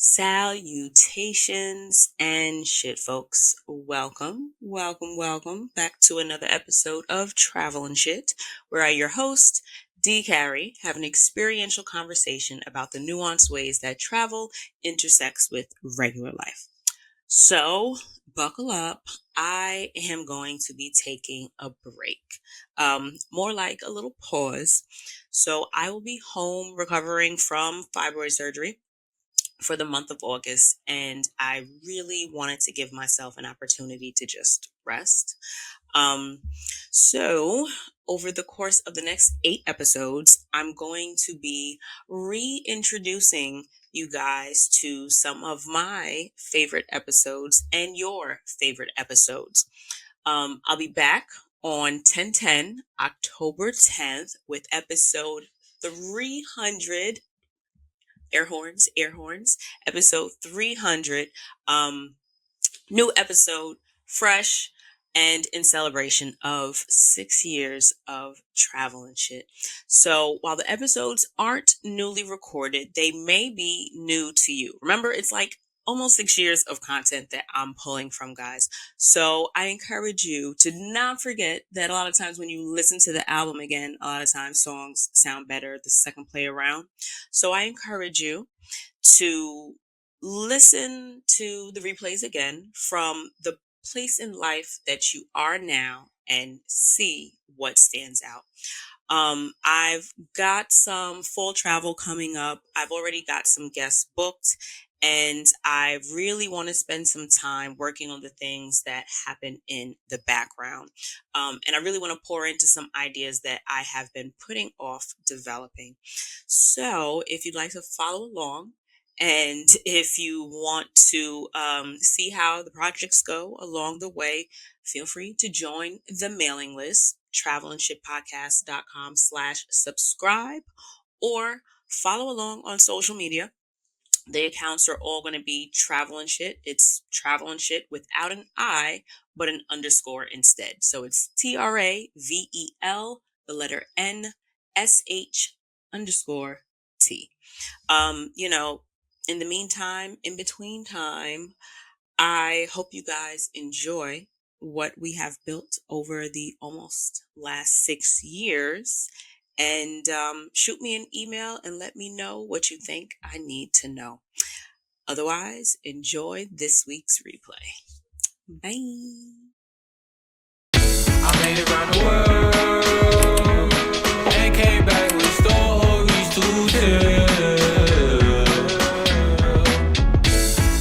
Salutations and shit, folks. Welcome back to another episode of Travel and Shit, where I, your host, D. Carey, have an experiential conversation about the nuanced ways that travel intersects with regular life. So, buckle up. I am going to be taking a break, more like a little pause. So, I will be home recovering from fibroid surgery for the month of August, and I really wanted to give myself an opportunity to just rest. Um, so, over the course of the next 8 episodes, I'm going to be reintroducing you guys to some of my favorite episodes and your favorite episodes. I'll be back on 10/10, October 10th, with episode 300. Air horns, episode 300. New episode, fresh, and in celebration of 6 years of travel and shit. So while the episodes aren't newly recorded, they may be new to you. Remember, it's like almost 6 years of content that I'm pulling from, guys. So I encourage you to not forget that a lot of times when you listen to the album again, a lot of times songs sound better the second play around. So I encourage you to listen to the replays again from the place in life that you are now and see what stands out. I've got some fall travel coming up. I've already got some guests booked, and I really want to spend some time working on the things that happen in the background. And I really want to pour into some ideas that I have been putting off developing. So if you'd like to follow along, and if you want to see how the projects go along the way, feel free to join the mailing list, travelandshitpodcast.com/subscribe, or follow along on social media. The accounts are all going to be Travel and Shit. It's Travel and Shit without an I, but an underscore instead. So it's TRAVEL, the letter NSH_T. In the meantime, in between time, I hope you guys enjoy what we have built over the almost last 6 years. And shoot me an email and let me know what you think I need to know. Otherwise, enjoy this week's replay. Bye. I made it around the world and came back with stories to tell.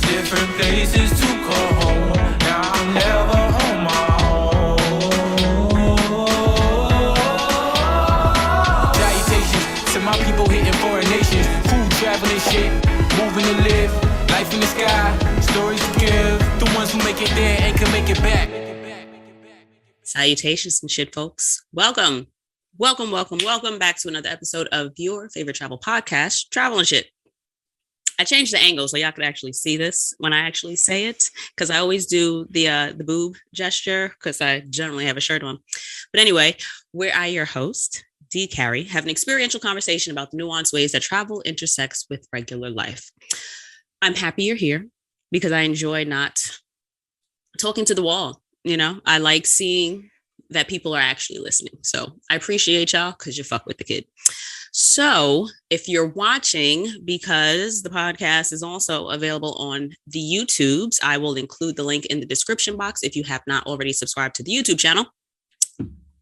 Different places to call home. Now I'm never on my own. Salutations to my people hitting foreign nations. Food, traveling shit, moving to live. Life in the sky, stories to give. The ones who make it there and can make it back. Salutations and shit, folks. Welcome back to another episode of your favorite travel podcast, Travel and Shit. I changed the angle so y'all could actually see this when I actually say it, because I always do the boob gesture because I generally have a shirt on. But anyway, where I, your host, D. Carey, have an experiential conversation about the nuanced ways that travel intersects with regular life. I'm happy you're here because I enjoy not talking to the wall. I like seeing that people are actually listening. So I appreciate y'all because you fuck with the kid. So if you're watching, because the podcast is also available on the YouTubes, I will include the link in the description box if you have not already subscribed to the YouTube channel.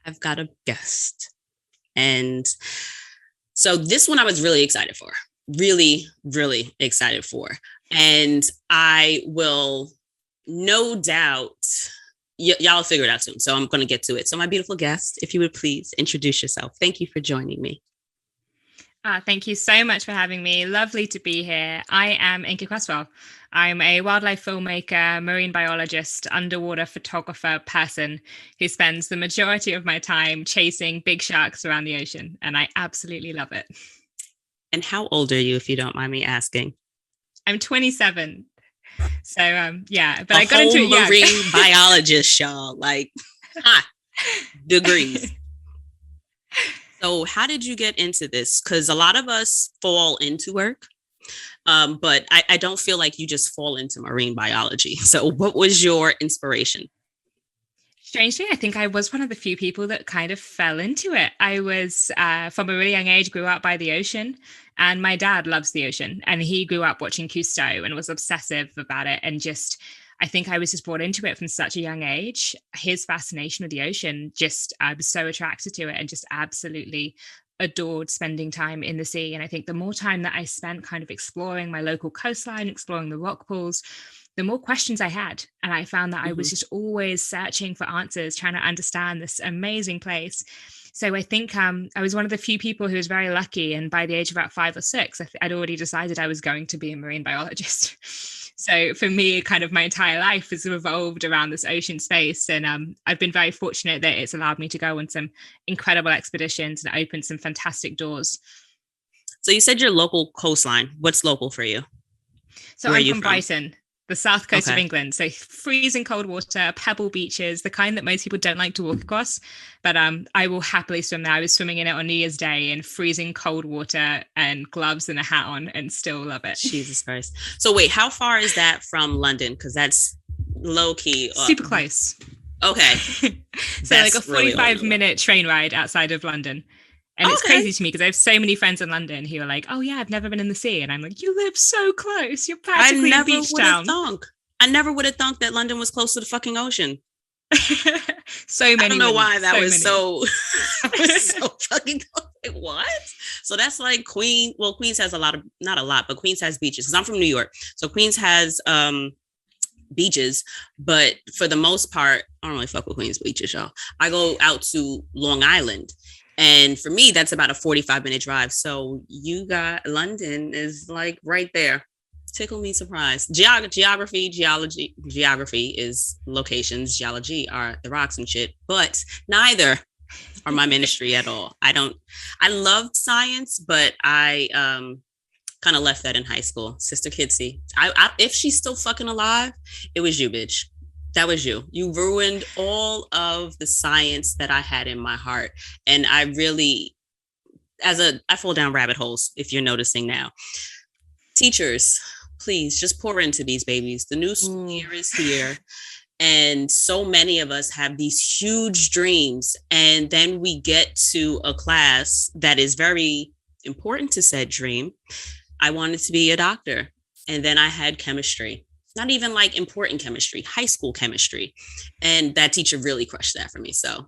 I've got a guest. And so this one I was really excited for. Really, really excited for. And I will no doubt... y'all figure it out soon. So I'm going to get to it. So my beautiful guest, if you would please introduce yourself. Thank you for joining me. Thank you so much for having me. Lovely to be here. I am Inka Cresswell. I'm a wildlife filmmaker, marine biologist, underwater photographer person who spends the majority of my time chasing big sharks around the ocean. And I absolutely love it. And how old are you, if you don't mind me asking? I'm 27. So, but I got into it young. Marine biologist, y'all, like degrees. So how did you get into this? Because a lot of us fall into work But I don't feel like you just fall into marine biology. So what was your inspiration? Strangely, I think I was one of the few people that kind of fell into it. I was, from a really young age, grew up by the ocean, and my dad loves the ocean, and he grew up watching Cousteau and was obsessive about it. And just, I think I was just brought into it from such a young age. His fascination with the ocean, just, I was so attracted to it and just absolutely adored spending time in the sea. And I think the more time that I spent kind of exploring my local coastline, exploring the rock pools, the more questions I had. And I found that I was just always searching for answers, trying to understand this amazing place. So I think I was one of the few people who was very lucky. And by the age of about 5 or 6, I'd already decided I was going to be a marine biologist. So for me, kind of my entire life has revolved around this ocean space. And I've been very fortunate that it's allowed me to go on some incredible expeditions and open some fantastic doors. So you said your local coastline. What's local for you? So I'm from Brighton, the south coast of England. So freezing cold water, pebble beaches, the kind that most people don't like to walk across. But I will happily swim there. I was swimming in it on New Year's Day in freezing cold water and gloves and a hat on, and still love it. Jesus Christ. So wait, how far is that from London? Because that's low key. Super close. Okay. So like a 45-minute train ride outside of London. And it's crazy to me because I have so many friends in London who are like, oh yeah, I've never been in the sea. And I'm like, you live so close. You're practically a beach town. I never would have thought that London was close to the fucking ocean. So many. I don't know why that was so fucking like, what? So that's like Queens. Well, Queens has a lot of, not a lot, but Queens has beaches. Because I'm from New York. So Queens has beaches, but for the most part, I don't really fuck with Queens beaches, y'all. I go out to Long Island. And for me, that's about a 45-minute drive. So you got London is like right there. Tickle me surprised. Geography is locations. Geology are the rocks and shit. But neither are my ministry at all. I loved science, but I kind of left that in high school. Sister Kitsy. If she's still fucking alive, it was you, bitch. That was you. You ruined all of the science that I had in my heart. And I really, I fall down rabbit holes, if you're noticing now. Teachers, please just pour into these babies. The new school year is here. And so many of us have these huge dreams. And then we get to a class that is very important to said dream. I wanted to be a doctor. And then I had chemistry. Not even like important chemistry, high school chemistry. And that teacher really crushed that for me. So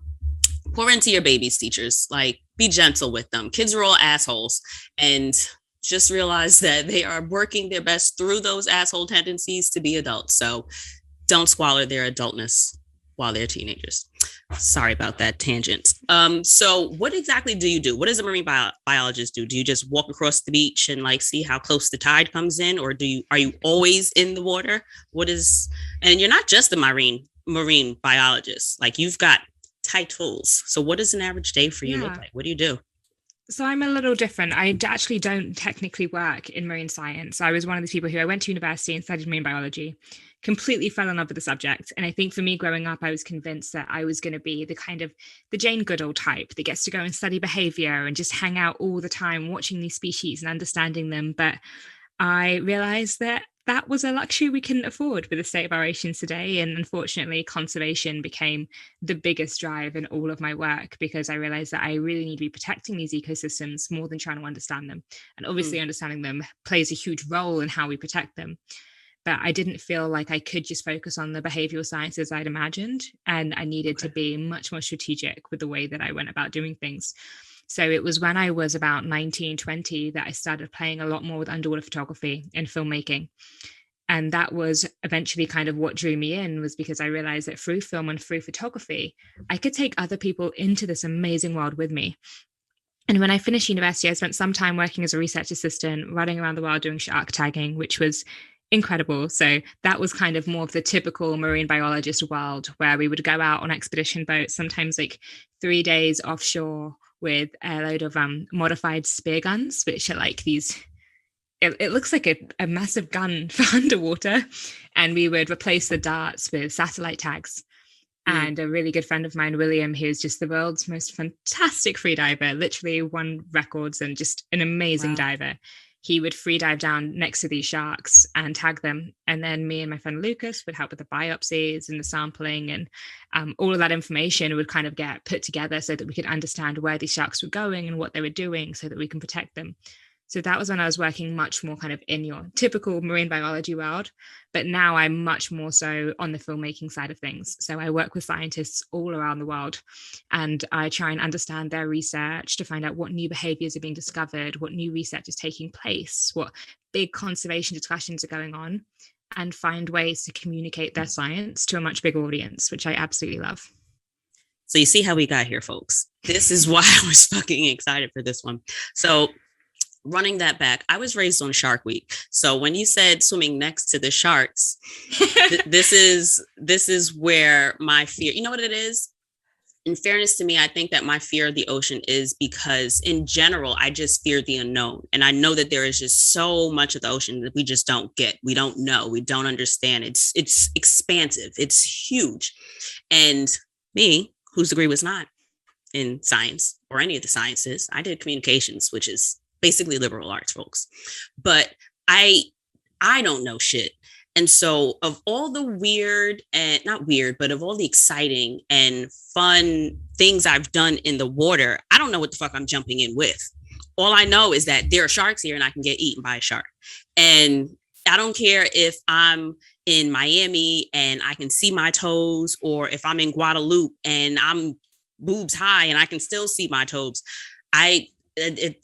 pour into your babies, teachers. Like, be gentle with them. Kids are all assholes. And just realize that they are working their best through those asshole tendencies to be adults. So don't squalor their adultness while they're teenagers. Sorry about that tangent. So what exactly do you do? What does a marine biologist do? Do you just walk across the beach and like see how close the tide comes in? Or are you always in the water? And you're not just a marine biologist, like you've got titles. So what does an average day for you look like? What do you do? So I'm a little different. I actually don't technically work in marine science. I was one of the people who I went to university and studied marine biology, completely fell in love with the subject. And I think for me growing up, I was convinced that I was going to be the kind of the Jane Goodall type that gets to go and study behavior and just hang out all the time watching these species and understanding them. But I realized that that was a luxury we couldn't afford with the state of our oceans today. And unfortunately, conservation became the biggest drive in all of my work because I realized that I really need to be protecting these ecosystems more than trying to understand them. And obviously understanding them plays a huge role in how we protect them. But I didn't feel like I could just focus on the behavioral sciences I'd imagined. And I needed to be much more strategic with the way that I went about doing things. So it was when I was about 19, 20 that I started playing a lot more with underwater photography and filmmaking. And that was eventually kind of what drew me in, was because I realized that through film and through photography, I could take other people into this amazing world with me. And when I finished university, I spent some time working as a research assistant, running around the world doing shark tagging, which was incredible. So that was kind of more of the typical marine biologist world, where we would go out on expedition boats, sometimes like 3 days offshore with a load of modified spear guns, which are like these, it looks like a massive gun for underwater. And we would replace the darts with satellite tags. And a really good friend of mine, William, who's just the world's most fantastic freediver, literally won records and just an amazing diver. he would free dive down next to these sharks and tag them. And then me and my friend Lucas would help with the biopsies and the sampling, and all of that information would kind of get put together so that we could understand where these sharks were going and what they were doing so that we can protect them. So that was when I was working much more kind of in your typical marine biology world. But now I'm much more so on the filmmaking side of things. So I work with scientists all around the world, and I try and understand their research to find out what new behaviors are being discovered, what new research is taking place, what big conservation discussions are going on, and find ways to communicate their science to a much bigger audience, which I absolutely love. So you see how we got here, folks. This is why I was fucking excited for this one. So running that back, I was raised on Shark Week. So when you said swimming next to the sharks, this is where my fear, you know what it is? In fairness to me, I think that my fear of the ocean is because in general, I just fear the unknown. And I know that there is just so much of the ocean that we just don't get. We don't know. We don't understand. It's expansive. It's huge. And me, whose degree was not in science or any of the sciences, I did communications, which is basically liberal arts, folks. But I don't know shit. And so of all the weird and not weird, but of all the exciting and fun things I've done in the water, I don't know what the fuck I'm jumping in with. All I know is that there are sharks here and I can get eaten by a shark. And I don't care if I'm in Miami and I can see my toes, or if I'm in Guadalupe and I'm boobs high and I can still see my toes.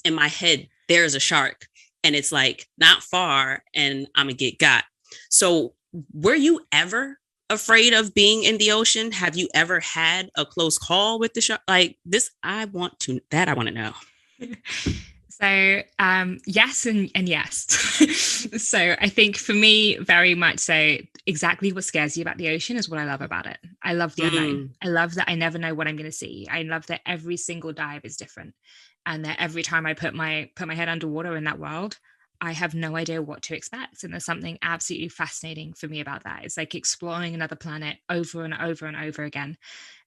In my head, there's a shark and it's like not far and I'm gonna get got. So were you ever afraid of being in the ocean? Have you ever had a close call with the shark? Like this, I want to know. So yes and yes. So I think for me, very much so, exactly what scares you about the ocean is what I love about it. I love the unknown. I love that I never know what I'm going to see. I love that every single dive is different, and that every time I put my head underwater in that world, I have no idea what to expect. And there's something absolutely fascinating for me about that. It's like exploring another planet over and over and over again.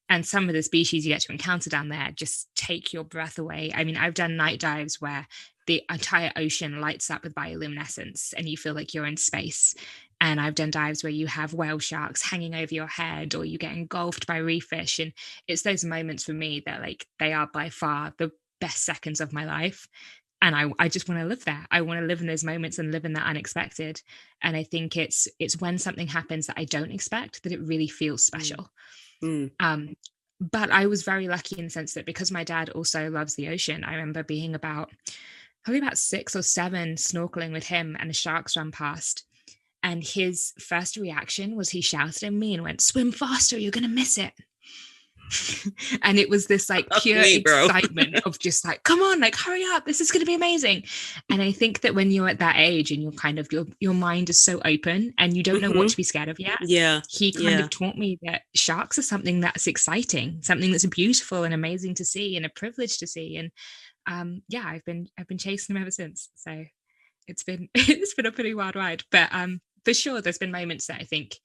And some of the species you get to encounter down there just take your breath away. I mean, I've done night dives where the entire ocean lights up with bioluminescence and you feel like you're in space. And I've done dives where you have whale sharks hanging over your head, or you get engulfed by reef fish. And it's those moments for me that like they are by far the best seconds of my life. And I just want to live there. I want to live in those moments and live in that unexpected. And I think it's when something happens that I don't expect that it really feels special. But I was very lucky in the sense that because my dad also loves the ocean, I remember being probably about 6 or 7 snorkeling with him, and a shark swam past. And his first reaction was he shouted at me and went, "Swim faster, you're going to miss it." And it was this like pure excitement of just like, come on, like hurry up, this is going to be amazing. And I think that when you're at that age and you're kind of your mind is so open and you don't know what to be scared of yet, he kind of taught me that sharks are something that's exciting, something that's beautiful and amazing to see and a privilege to see. And I've been chasing them ever since. So it's been a pretty wild ride. But for sure there's been moments that I think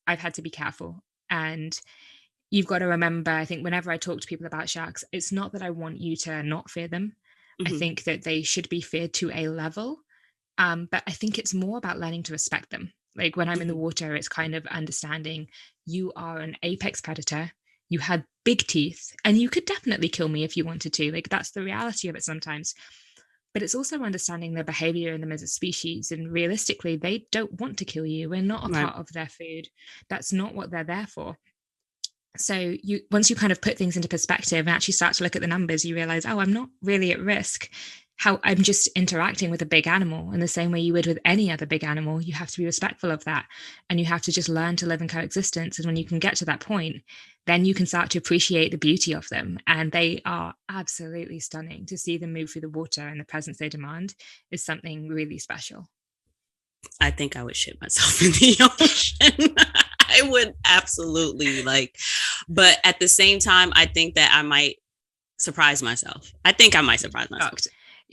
I've had to be careful. And you've got to remember, I think whenever I talk to people about sharks, it's not that I want you to not fear them. I think that they should be feared to a level. But I think it's more about learning to respect them. Like when I'm in the water, it's kind of understanding you are an apex predator. You had big teeth and you could definitely kill me if you wanted to. Like that's the reality of it sometimes. But it's also understanding their behavior in them as a species. And realistically, they don't want to kill you. We're not a part of their food. That's not what they're there for. So once you kind of put things into perspective and actually start to look at the numbers, you realize, oh, I'm not really at risk. How I'm just interacting with a big animal in the same way you would with any other big animal. You have to be respectful of that. And you have to just learn to live in coexistence. And when you can get to that point, then you can start to appreciate the beauty of them. And they are absolutely stunning. To see them move through the water and the presence they demand is something really special. I think I would shit myself in the ocean. I would absolutely but at the same time, I think that I might surprise myself.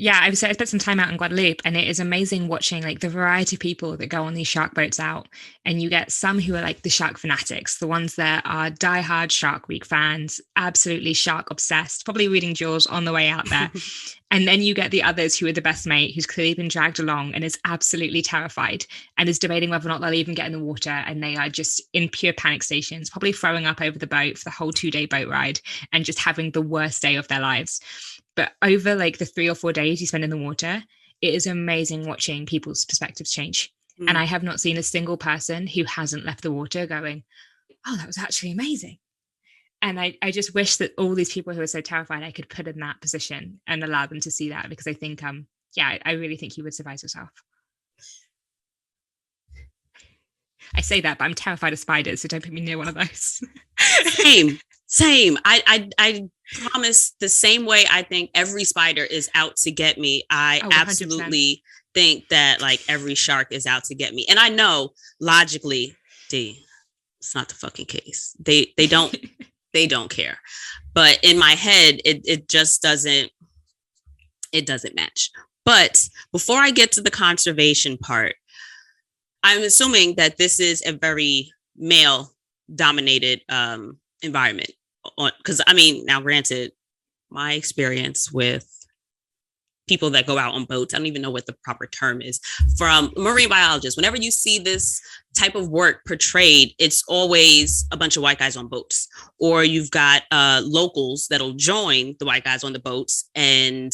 Yeah, I spent some time out in Guadeloupe, and it is amazing watching like the variety of people that go on these shark boats out. And you get some who are like the shark fanatics, the ones that are diehard Shark Week fans, absolutely shark obsessed, probably reading Jaws on the way out there. And then you get the others who are the best mate, who's clearly been dragged along and is absolutely terrified and is debating whether or not they'll even get in the water. And they are just in pure panic stations, probably throwing up over the boat for the whole 2-day boat ride and just having the worst day of their lives. But over like the 3 or 4 days you spend in the water, it is amazing watching people's perspectives change. And I have not seen a single person who hasn't left the water going, oh, that was actually amazing. And I just wish that all these people who are so terrified, I could put in that position and allow them to see that, because I think, I really think you would survive yourself. I say that, but I'm terrified of spiders, so don't put me near one of those. Same. I promise, the same way I think every spider is out to get me, I absolutely think that like every shark is out to get me. And I know logically, it's not the fucking case. They don't they don't care. But in my head, it just doesn't match. But before I get to the conservation part, I'm assuming that this is a very male dominated environment. Because I mean, now granted, my experience with people that go out on boats, I don't even know what the proper term is, from marine biologists, whenever you see this type of work portrayed, it's always a bunch of white guys on boats, or you've got locals that'll join the white guys on the boats, and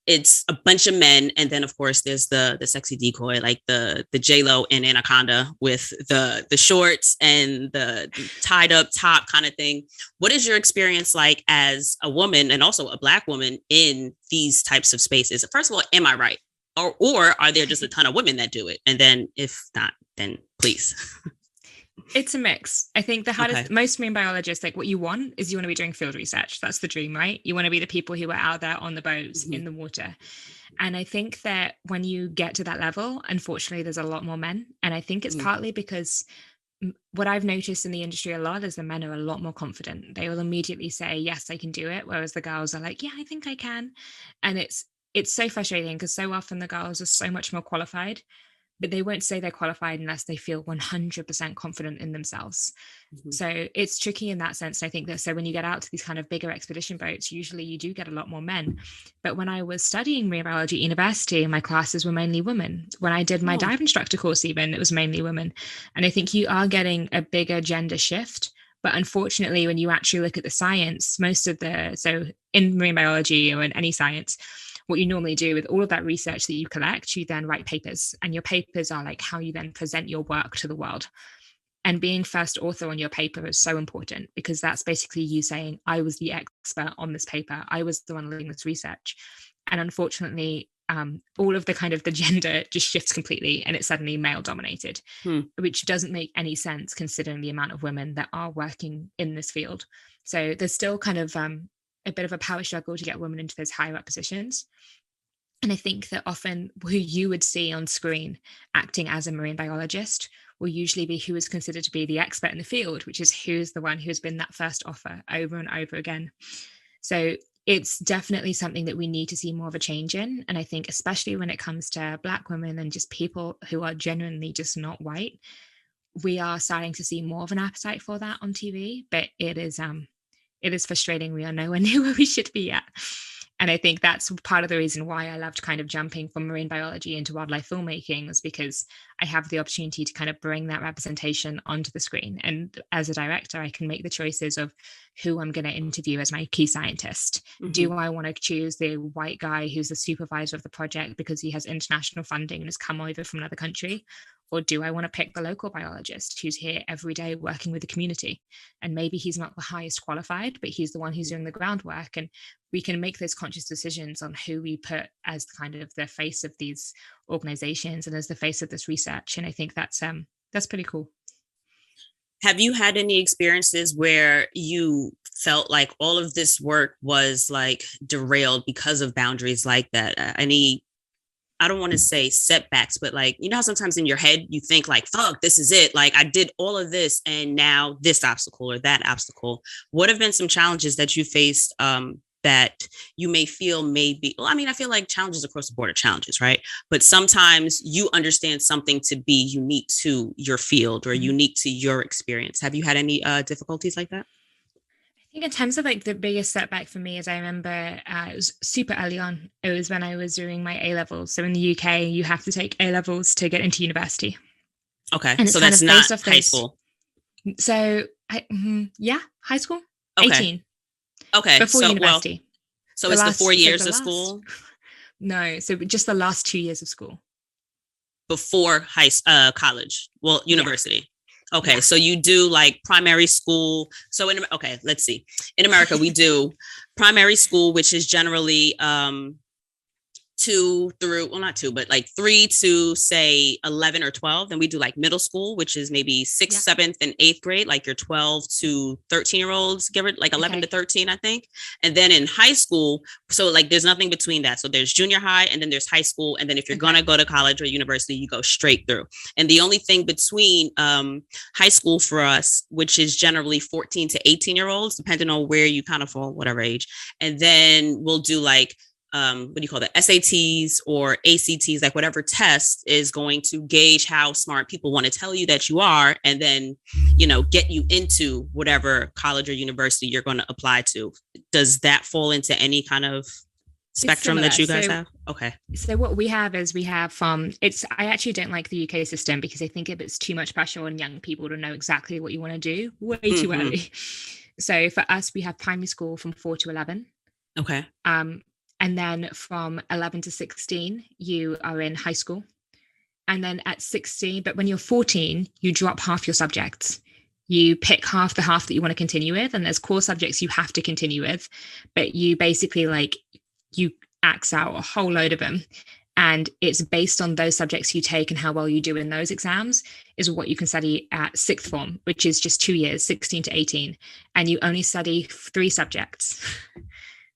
it's a bunch of men. And then of course there's the sexy decoy, like the J-Lo and Anaconda with the shorts and the tied up top kind of thing. What is your experience like as a woman, and also a Black woman, in these types of spaces? First of all, am I right? Or are there just a ton of women that do it? And then if not, then please. It's a mix. I think the hardest, most marine biologists, like what you want is you want to be doing field research. That's the dream, right? You want to be the people who are out there on the boats, in the water. And I think that when you get to that level, unfortunately, there's a lot more men. And I think it's partly because what I've noticed in the industry a lot is the men are a lot more confident. They will immediately say, yes, I can do it. Whereas the girls are like, yeah, I think I can. And it's so frustrating because so often the girls are so much more qualified, but they won't say they're qualified unless they feel 100% confident in themselves. So it's tricky in that sense. I think that, so when you get out to these kind of bigger expedition boats, usually you do get a lot more men. But when I was studying marine biology at university, my classes were mainly women. When I did my dive instructor course, even, it was mainly women. And I think you are getting a bigger gender shift. But unfortunately, when you actually look at the science, so in marine biology or in any science, what you normally do with all of that research that you collect, you then write papers, and your papers are like how you then present your work to the world. And being first author on your paper is so important, because that's basically you saying, I was the expert on this paper. I was the one leading this research. And unfortunately, all of the kind of the gender just shifts completely, and it's suddenly male dominated, which doesn't make any sense considering the amount of women that are working in this field. So there's still kind of a bit of a power struggle to get women into those higher up positions. And I think that often who you would see on screen acting as a marine biologist will usually be who is considered to be the expert in the field, which is who's the one who's been that first offer over and over again. So it's definitely something that we need to see more of a change in. And I think especially when it comes to Black women and just people who are genuinely just not white, we are starting to see more of an appetite for that on TV, but it is frustrating. We are nowhere near where we should be at. And I think that's part of the reason why I loved kind of jumping from marine biology into wildlife filmmaking, was because I have the opportunity to kind of bring that representation onto the screen. And as a director, I can make the choices of who I'm going to interview as my key scientist. Do I want to choose the white guy who's the supervisor of the project because he has international funding and has come over from another country? Or do I want to pick the local biologist who's here every day working with the community? And maybe he's not the highest qualified, but he's the one who's doing the groundwork. And we can make those conscious decisions on who we put as kind of the face of these organizations and as the face of this research. And I think that's pretty cool. Have you had any experiences where you felt like all of this work was like derailed because of boundaries like that? I don't want to say setbacks, but like, you know how sometimes in your head you think like, fuck, this is it. Like I did all of this and now this obstacle or that obstacle. What have been some challenges that you faced that you may feel maybe, well, I mean, I feel like challenges across the board are challenges, right? But sometimes you understand something to be unique to your field or unique to your experience. Have you had any difficulties like that? I think in terms of like the biggest setback for me is I remember it was super early on. It was when I was doing my A levels. So in the UK, you have to take A levels to get into university. Okay. And it's So kind that's of not based off high those. school. So yeah, high school, Okay. 18 Okay. before university. So it's the 4 It's like years of school No, so just the last 2 years of school. before college. Well, Yeah. university. Okay, Yeah. so you do like primary school. So okay, let's see. In America, we do primary school, which is generally 2 through, well, not 2, but like 3 to say 11 or 12. Then we do like middle school, which is maybe 6th, Yeah. 7th, and 8th grade, like your 12 to 13-year-olds, give it like 11 to 13, I think. And then in high school, so like there's nothing between that. So there's junior high and then there's high school. And then if you're going to go to college or university, you go straight through. And the only thing between high school for us, which is generally 14 to 18-year-olds, depending on where you kind of fall, whatever age. And then we'll do like what do you call that? SATs or ACTs, like whatever test is going to gauge how smart people want to tell you that you are, and then, get you into whatever college or university you're going to apply to. Does that fall into any kind of spectrum that you guys have? Okay. So what we have is I actually don't like the UK system because I think it's too much pressure on young people to know exactly what you want to do way too early. So for us, we have primary school from 4 to 11. Okay. And then from 11 to 16, you are in high school. And then at 16, but when you're 14, you drop half your subjects. You pick half that you want to continue with. And there's core subjects you have to continue with. But you basically you axe out a whole load of them. And it's based on those subjects you take and how well you do in those exams is what you can study at sixth form, which is just 2 years, 16 to 18. And you only study 3 subjects.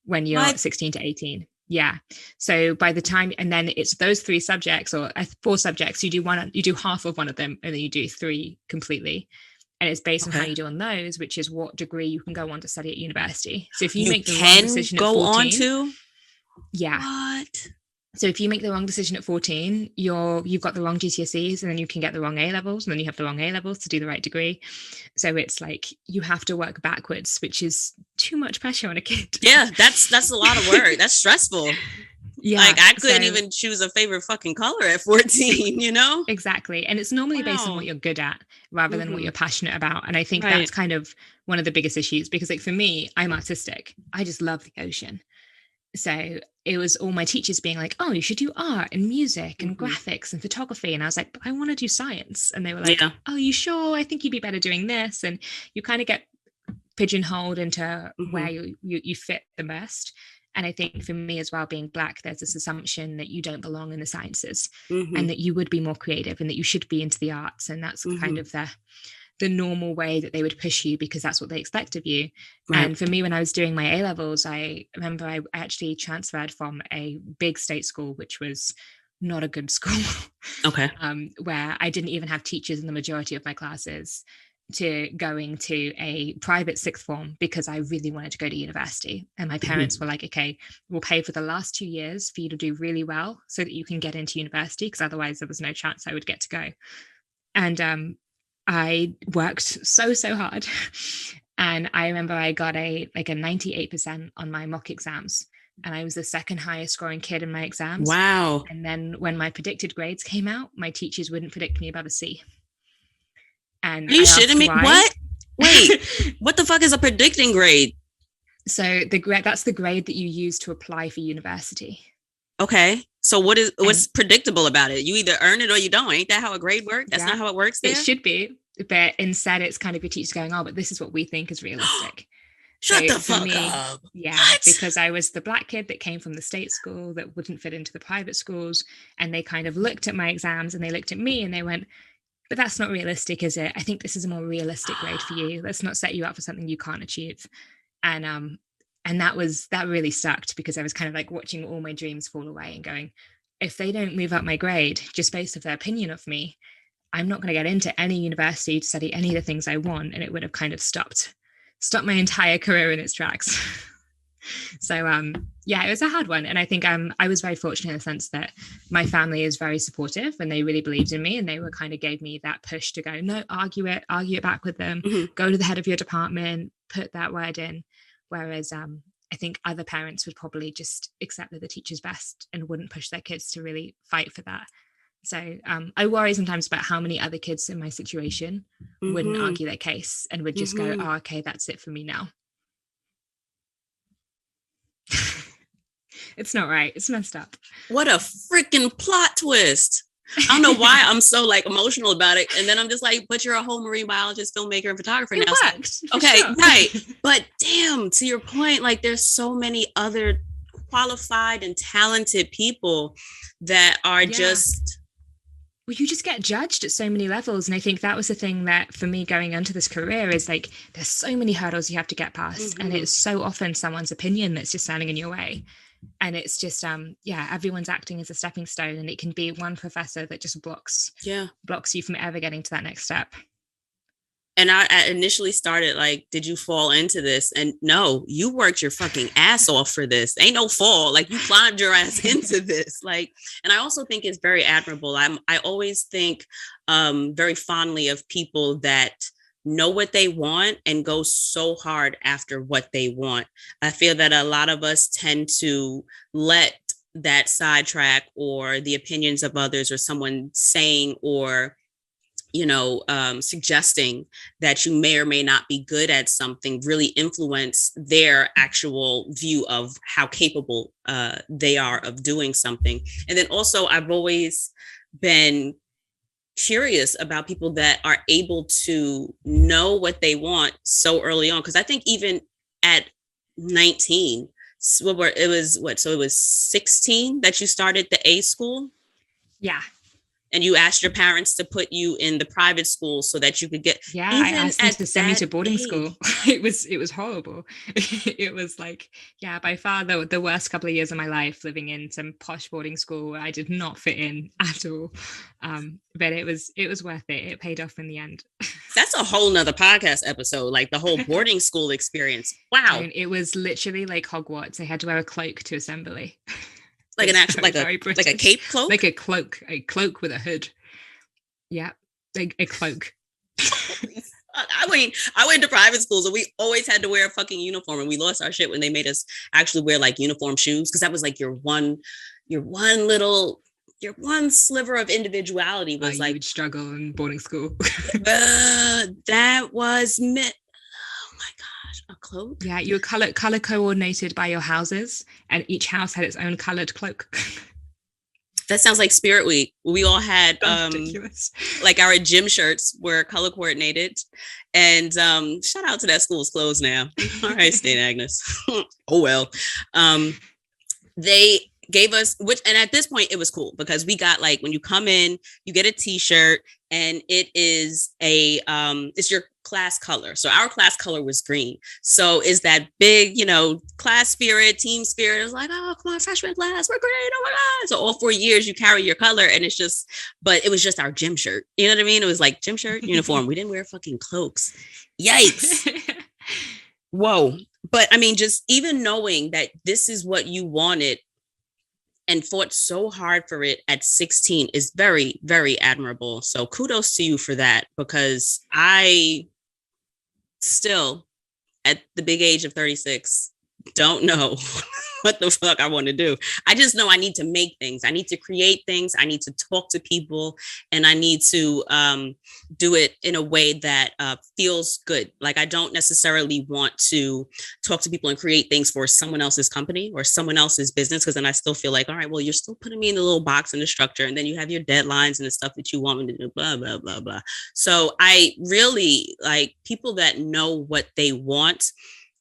When you're 16 to 18. Yeah. So by the time, and then it's those 3 subjects or 4 subjects, you do half of one of them and then you do 3 completely. And it's based on how you do on those, which is what degree you can go on to study at university. So if you make the wrong decision at 14, yeah. What? So if you make the wrong decision at 14, you've got the wrong GCSEs and then you can get the wrong A levels and then you have the wrong A levels to do the right degree. So it's like you have to work backwards, which is too much pressure on a kid. Yeah, that's a lot of work. That's stressful. Yeah. Like I couldn't even choose a favorite fucking color at 14, Exactly. And it's normally based on what you're good at rather than what you're passionate about. And I think that's kind of one of the biggest issues because like for me, I'm artistic. I just love the ocean. So it was all my teachers being like, oh, you should do art and music and graphics and photography. And I was like, but I want to do science. And they were like, oh, you sure? I think you'd be better doing this. And you kind of get pigeonholed into where you fit the best. And I think for me as well, being Black, there's this assumption that you don't belong in the sciences and that you would be more creative and that you should be into the arts. And that's kind of the normal way that they would push you because that's what they expect of you. Right. And for me, when I was doing my A-levels, I remember I actually transferred from a big state school, which was not a good school. Okay. Where I didn't even have teachers in the majority of my classes, to going to a private sixth form because I really wanted to go to university. And my parents were like, okay, we'll pay for the last 2 years for you to do really well so that you can get into university, because otherwise there was no chance I would get to go. And I worked so hard. And I remember I got a 98% on my mock exams. And I was the second highest scoring kid in my exams. Wow. And then when my predicted grades came out, my teachers wouldn't predict me above a C. And are you shitting me? What? Wait, what the fuck is a predicting grade? So that's the grade that you use to apply for university. Okay. So what's predictable about it? You either earn it or you don't. Ain't that how a grade works? That's not how it works there? It should be. But instead it's kind of your teacher going, oh, but this is what we think is realistic. Shut the fuck up. Yeah, what? Because I was the Black kid that came from the state school that wouldn't fit into the private schools. And they kind of looked at my exams and they looked at me and they went, but that's not realistic, is it? I think this is a more realistic grade for you. Let's not set you up for something you can't achieve. And that really sucked because I was kind of like watching all my dreams fall away and going, if they don't move up my grade just based on their opinion of me, I'm not going to get into any university to study any of the things I want. And it would have kind of stopped my entire career in its tracks. So yeah, it was a hard one. And I think I was very fortunate in the sense that my family is very supportive and they really believed in me, and they were kind of gave me that push to go, no, argue it back with them, go to the head of your department, put that word in. Whereas I think other parents would probably just accept that the teacher's best and wouldn't push their kids to really fight for that. So I worry sometimes about how many other kids in my situation wouldn't argue their case and would just go, oh, okay, that's it for me now. It's not right. It's messed up. What a freaking plot twist. I don't know why I'm so like emotional about it. And then I'm just like, but you're a whole marine biologist, filmmaker, and photographer now. Worked, okay, sure. Right. But damn, to your point, like there's so many other qualified and talented people that are just... Well, you just get judged at so many levels. And I think that was the thing that for me going into this career is like, there's so many hurdles you have to get past. And it's so often someone's opinion that's just standing in your way. And it's just, everyone's acting as a stepping stone, and it can be one professor that just blocks you from ever getting to that next step. And I initially started like, did you fall into this? And no, you worked your fucking ass off for this. Ain't no fall. Like you climbed your ass into this. Like, and I also think it's very admirable. I always think very fondly of people that know what they want and go so hard after what they want. I feel that a lot of us tend to let that sidetrack or the opinions of others or someone saying or suggesting that you may or may not be good at something really influence their actual view of how capable they are of doing something. And then also I've always been curious about people that are able to know what they want so early on. Because I think even at 19, so it was 16 that you started the A school? Yeah. And you asked your parents to put you in the private school so that you could get... Yeah, I asked them to send me to boarding school. It was horrible. It was like, by far the worst couple of years of my life, living in some posh boarding school where I did not fit in at all. But it was worth it. It paid off in the end. That's a whole nother podcast episode, like the whole boarding school experience. Wow. And it was literally like Hogwarts. I had to wear a cloak to assembly. Like an actual, like a cape cloak? Like a cloak with a hood. Yeah, like a cloak. I went to private schools and we always had to wear a fucking uniform, and we lost our shit when they made us actually wear like uniform shoes, because that was like your one sliver of individuality was like... You would struggle in boarding school. That was a cloak? Yeah, you were color coordinated by your houses, and each house had its own colored cloak. That sounds like Spirit Week. We all had like our gym shirts were color coordinated. And shout out to that school's closed now. All right, St. Agnes. Oh well. They gave us, and at this point it was cool because we got like, when you come in, you get a t-shirt and it is it's your class color. So our class color was green. So is that big, class spirit, team spirit. It was like, oh, come on, freshman class, we're great. Oh my God. So all 4 years you carry your color, and but it was just our gym shirt. You know what I mean? It was like gym shirt, uniform. We didn't wear fucking cloaks. Yikes. Whoa. But I mean, just even knowing that this is what you wanted and fought so hard for it at 16 is very, very admirable. So kudos to you for that, because I still, at the big age of 36, don't know what the fuck I want to do. I just know I need to make things. I need to create things. I need to talk to people, and I need to do it in a way that feels good. Like I don't necessarily want to talk to people and create things for someone else's company or someone else's business, because then I still feel like, all right, well, you're still putting me in the little box and the structure, and then you have your deadlines and the stuff that you want me to do, blah, blah, blah, blah. So I really like people that know what they want.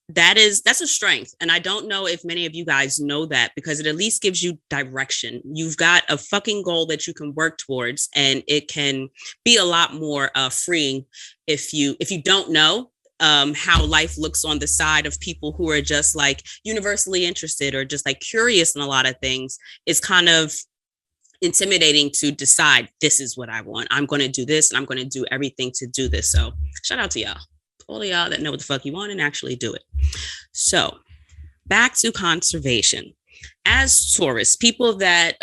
That's a strength. And I don't know if many of you guys know that, because it at least gives you direction. You've got a fucking goal that you can work towards, and it can be a lot more freeing if you don't know how life looks on the side of people who are just like universally interested or just like curious in a lot of things. It's kind of intimidating to decide, this is what I want. I'm going to do this, and I'm going to do everything to do this. So shout out to y'all. All of y'all that know what the fuck you want and actually do it. So back to conservation. As tourists, people that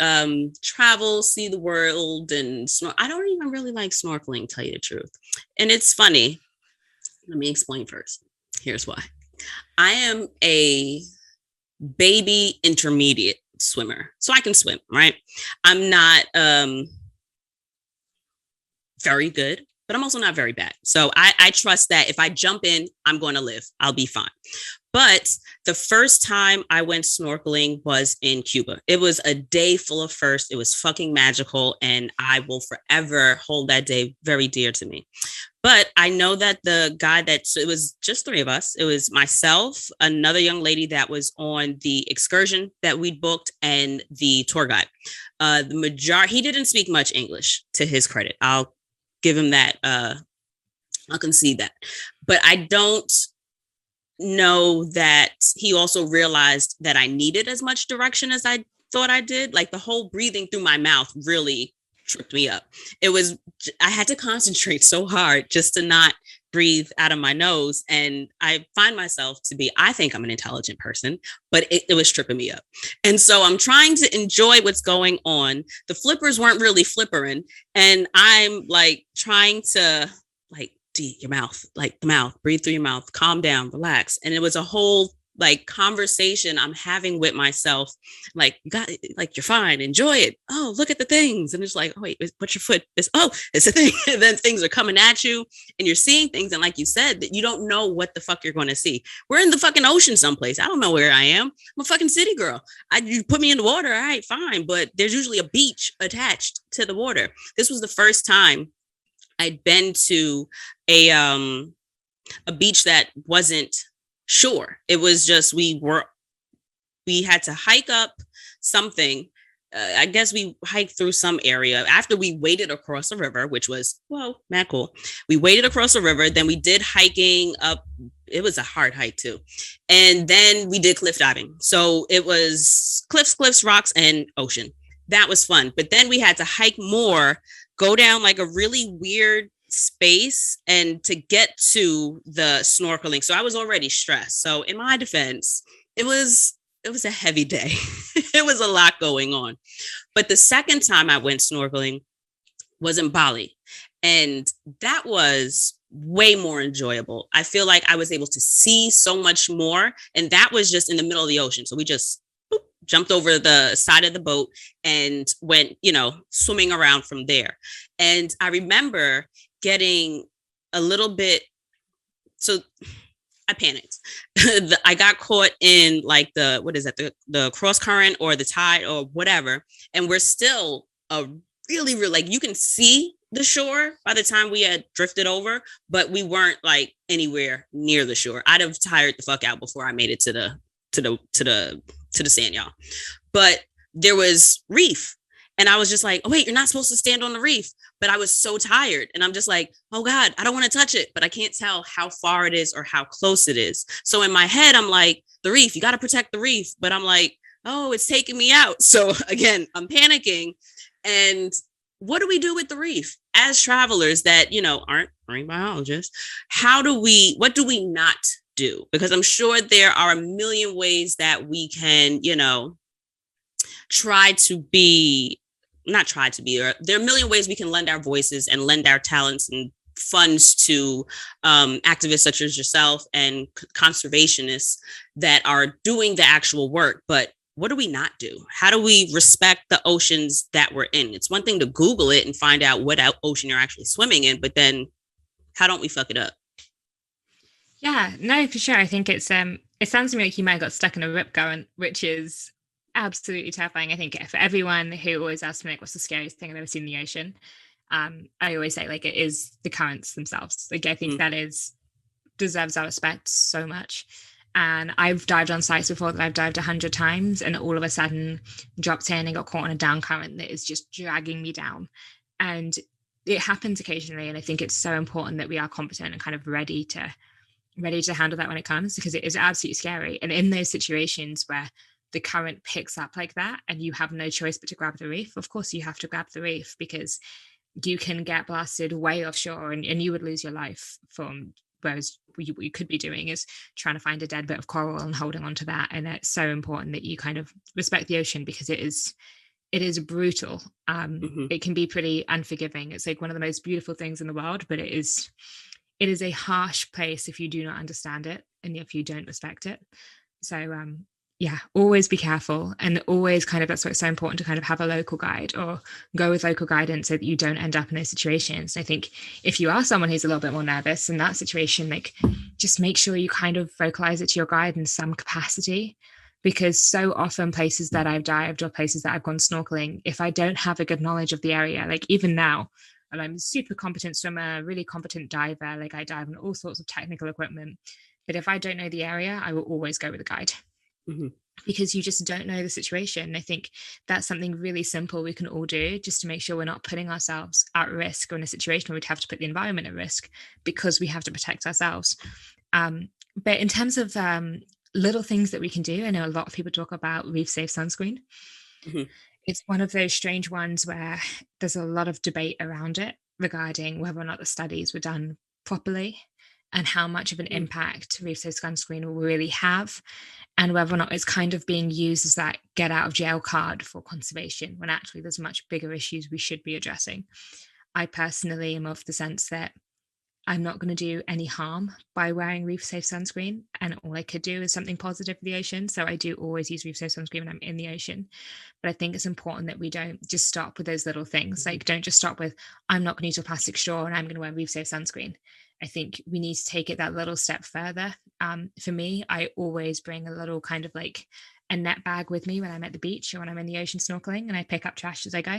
travel, see the world, and I don't even really like snorkeling, tell you the truth. And it's funny. Let me explain first. Here's why. I am a baby intermediate swimmer, so I can swim, right? I'm not very good, but I'm also not very bad. So I trust that if I jump in, I'm going to live. I'll be fine. But the first time I went snorkeling was in Cuba. It was a day full of firsts. It was fucking magical. And I will forever hold that day very dear to me. But I know that the guy it was just three of us. It was myself, another young lady that was on the excursion that we'd booked, and the tour guide. He didn't speak much English, to his credit. I'll give him that. I'll concede that. But I don't know that he also realized that I needed as much direction as I thought I did. Like the whole breathing through my mouth really tripped me up. I had to concentrate so hard just to not breathe out of my nose. And I find myself I think I'm an intelligent person, but it was tripping me up. And so I'm trying to enjoy what's going on. The flippers weren't really flippering. And I'm like trying to your mouth, like the mouth, breathe through your mouth, calm down, relax. And it was a whole like conversation I'm having with myself. Like, you got it, like, you're fine, enjoy it. Oh, look at the things. And it's like, oh, wait, put your foot. It's a thing. And then things are coming at you and you're seeing things. And like you said, that you don't know what the fuck you're going to see. We're in the fucking ocean someplace. I don't know where I am. I'm a fucking city girl. You put me in the water. All right, fine. But there's usually a beach attached to the water. This was the first time I'd been to a beach that wasn't shore. It was just we had to hike up something. I guess we hiked through some area after we waded across a river, which was, mad cool. We waded across a river. Then we did hiking up. It was a hard hike too. And then we did cliff diving. So it was cliffs, rocks, and ocean. That was fun. But then we had to hike more, go down like a really weird space and to get to the snorkeling. So I was already stressed. So in my defense, it was a heavy day. It was a lot going on. But the second time I went snorkeling was in Bali. And that was way more enjoyable. I feel like I was able to see so much more. And that was just in the middle of the ocean. So we just jumped over the side of the boat and went, swimming around from there. And I remember getting a little bit, so I panicked. I got caught in like the cross current or the tide or whatever. And we're still really, like, you can see the shore by the time we had drifted over, but we weren't like anywhere near the shore. I'd have tired the fuck out before I made it to the sand, y'all. But there was reef. And I was just like, oh, wait, you're not supposed to stand on the reef. But I was so tired. And I'm just like, oh, God, I don't want to touch it. But I can't tell how far it is or how close it is. So in my head, I'm like, the reef, you got to protect the reef. But I'm like, oh, it's taking me out. So again, I'm panicking. And what do we do with the reef as travelers that, aren't marine biologists? What do we not do? Because I'm sure there are a million ways that we can, there are a million ways we can lend our voices and lend our talents and funds to activists such as yourself and conservationists that are doing the actual work. But what do we not do? How do we respect the oceans that we're in? It's one thing to Google it and find out what ocean you're actually swimming in, but then how don't we fuck it up? Yeah, no, for sure. I think it sounds to me like you might have got stuck in a rip current, which is absolutely terrifying. I think for everyone who always asks me like, what's the scariest thing I've ever seen in the ocean, I always say like it is the currents themselves. Like I think that deserves our respect so much. And I've dived on sites before that I've dived 100 times and all of a sudden dropped in and got caught on a down current that is just dragging me down. And it happens occasionally. And I think it's so important that we are competent and kind of ready to handle that when it comes, because it is absolutely scary. And in those situations where the current picks up like that and you have no choice but to grab the reef, of course you have to grab the reef, because you can get blasted way offshore and you would lose your life from Whereas what you could be doing is trying to find a dead bit of coral and holding on to that. And it's so important that you kind of respect the ocean, because it is brutal. It can be pretty unforgiving. It's like one of the most beautiful things in the world, but it is a harsh place if you do not understand it and if you don't respect it. So yeah, always be careful, and always kind of, that's why it's so important to kind of have a local guide or go with local guidance so that you don't end up in those situations. I think if you are someone who's a little bit more nervous in that situation, like, just make sure you kind of vocalize it to your guide in some capacity, because so often places that I've dived or places that I've gone snorkeling, if I don't have a good knowledge of the area, like even now, and I'm a super competent swimmer, really competent diver, like I dive on all sorts of technical equipment, but if I don't know the area, I will always go with a guide. Because you just don't know the situation. I think that's something really simple we can all do, just to make sure we're not putting ourselves at risk, or in a situation where we'd have to put the environment at risk because we have to protect ourselves. But in terms of little things that we can do, I know a lot of people talk about reef safe sunscreen. It's one of those strange ones where there's a lot of debate around it regarding whether or not the studies were done properly and how much of an impact reef safe sunscreen will really have, and whether or not it's kind of being used as that get out of jail card for conservation, when actually there's much bigger issues we should be addressing. I personally am of the sense that I'm not going to do any harm by wearing reef safe sunscreen, and all I could do is something positive for the ocean. So I do always use reef safe sunscreen when I'm in the ocean. But I think it's important that we don't just stop with those little things. Like, don't just stop with, I'm not going to use a plastic straw and I'm going to wear reef safe sunscreen. I think we need to take it that little step further. For me, I always bring a little kind of like a net bag with me when I'm at the beach or when I'm in the ocean snorkeling, and I pick up trash as I go.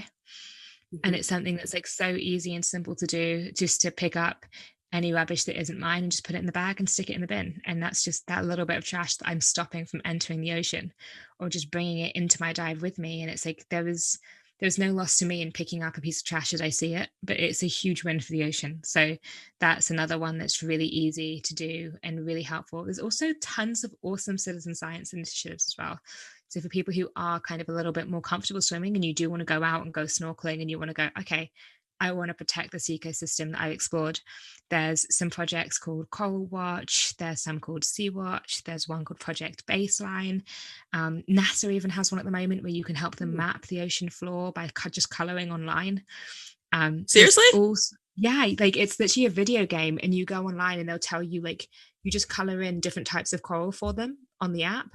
And it's something that's like so easy and simple to do, just to pick up any rubbish that isn't mine and just put it in the bag and stick it in the bin. And that's just that little bit of trash that I'm stopping from entering the ocean, or just bringing it into my dive with me. And it's like there's no loss to me in picking up a piece of trash as I see it, but it's a huge win for the ocean. So that's another one that's really easy to do and really helpful. There's also tons of awesome citizen science initiatives as well. So for people who are kind of a little bit more comfortable swimming and you do want to go out and go snorkeling and you want to go, okay, I want to protect this ecosystem that I've explored. There's some projects called Coral Watch. There's some called Sea Watch. There's one called Project Baseline. NASA even has one at the moment where you can help them map the ocean floor by just coloring online. Seriously? Yeah, like it's literally a video game, and you go online and they'll tell you, like, you just color in different types of coral for them on the app,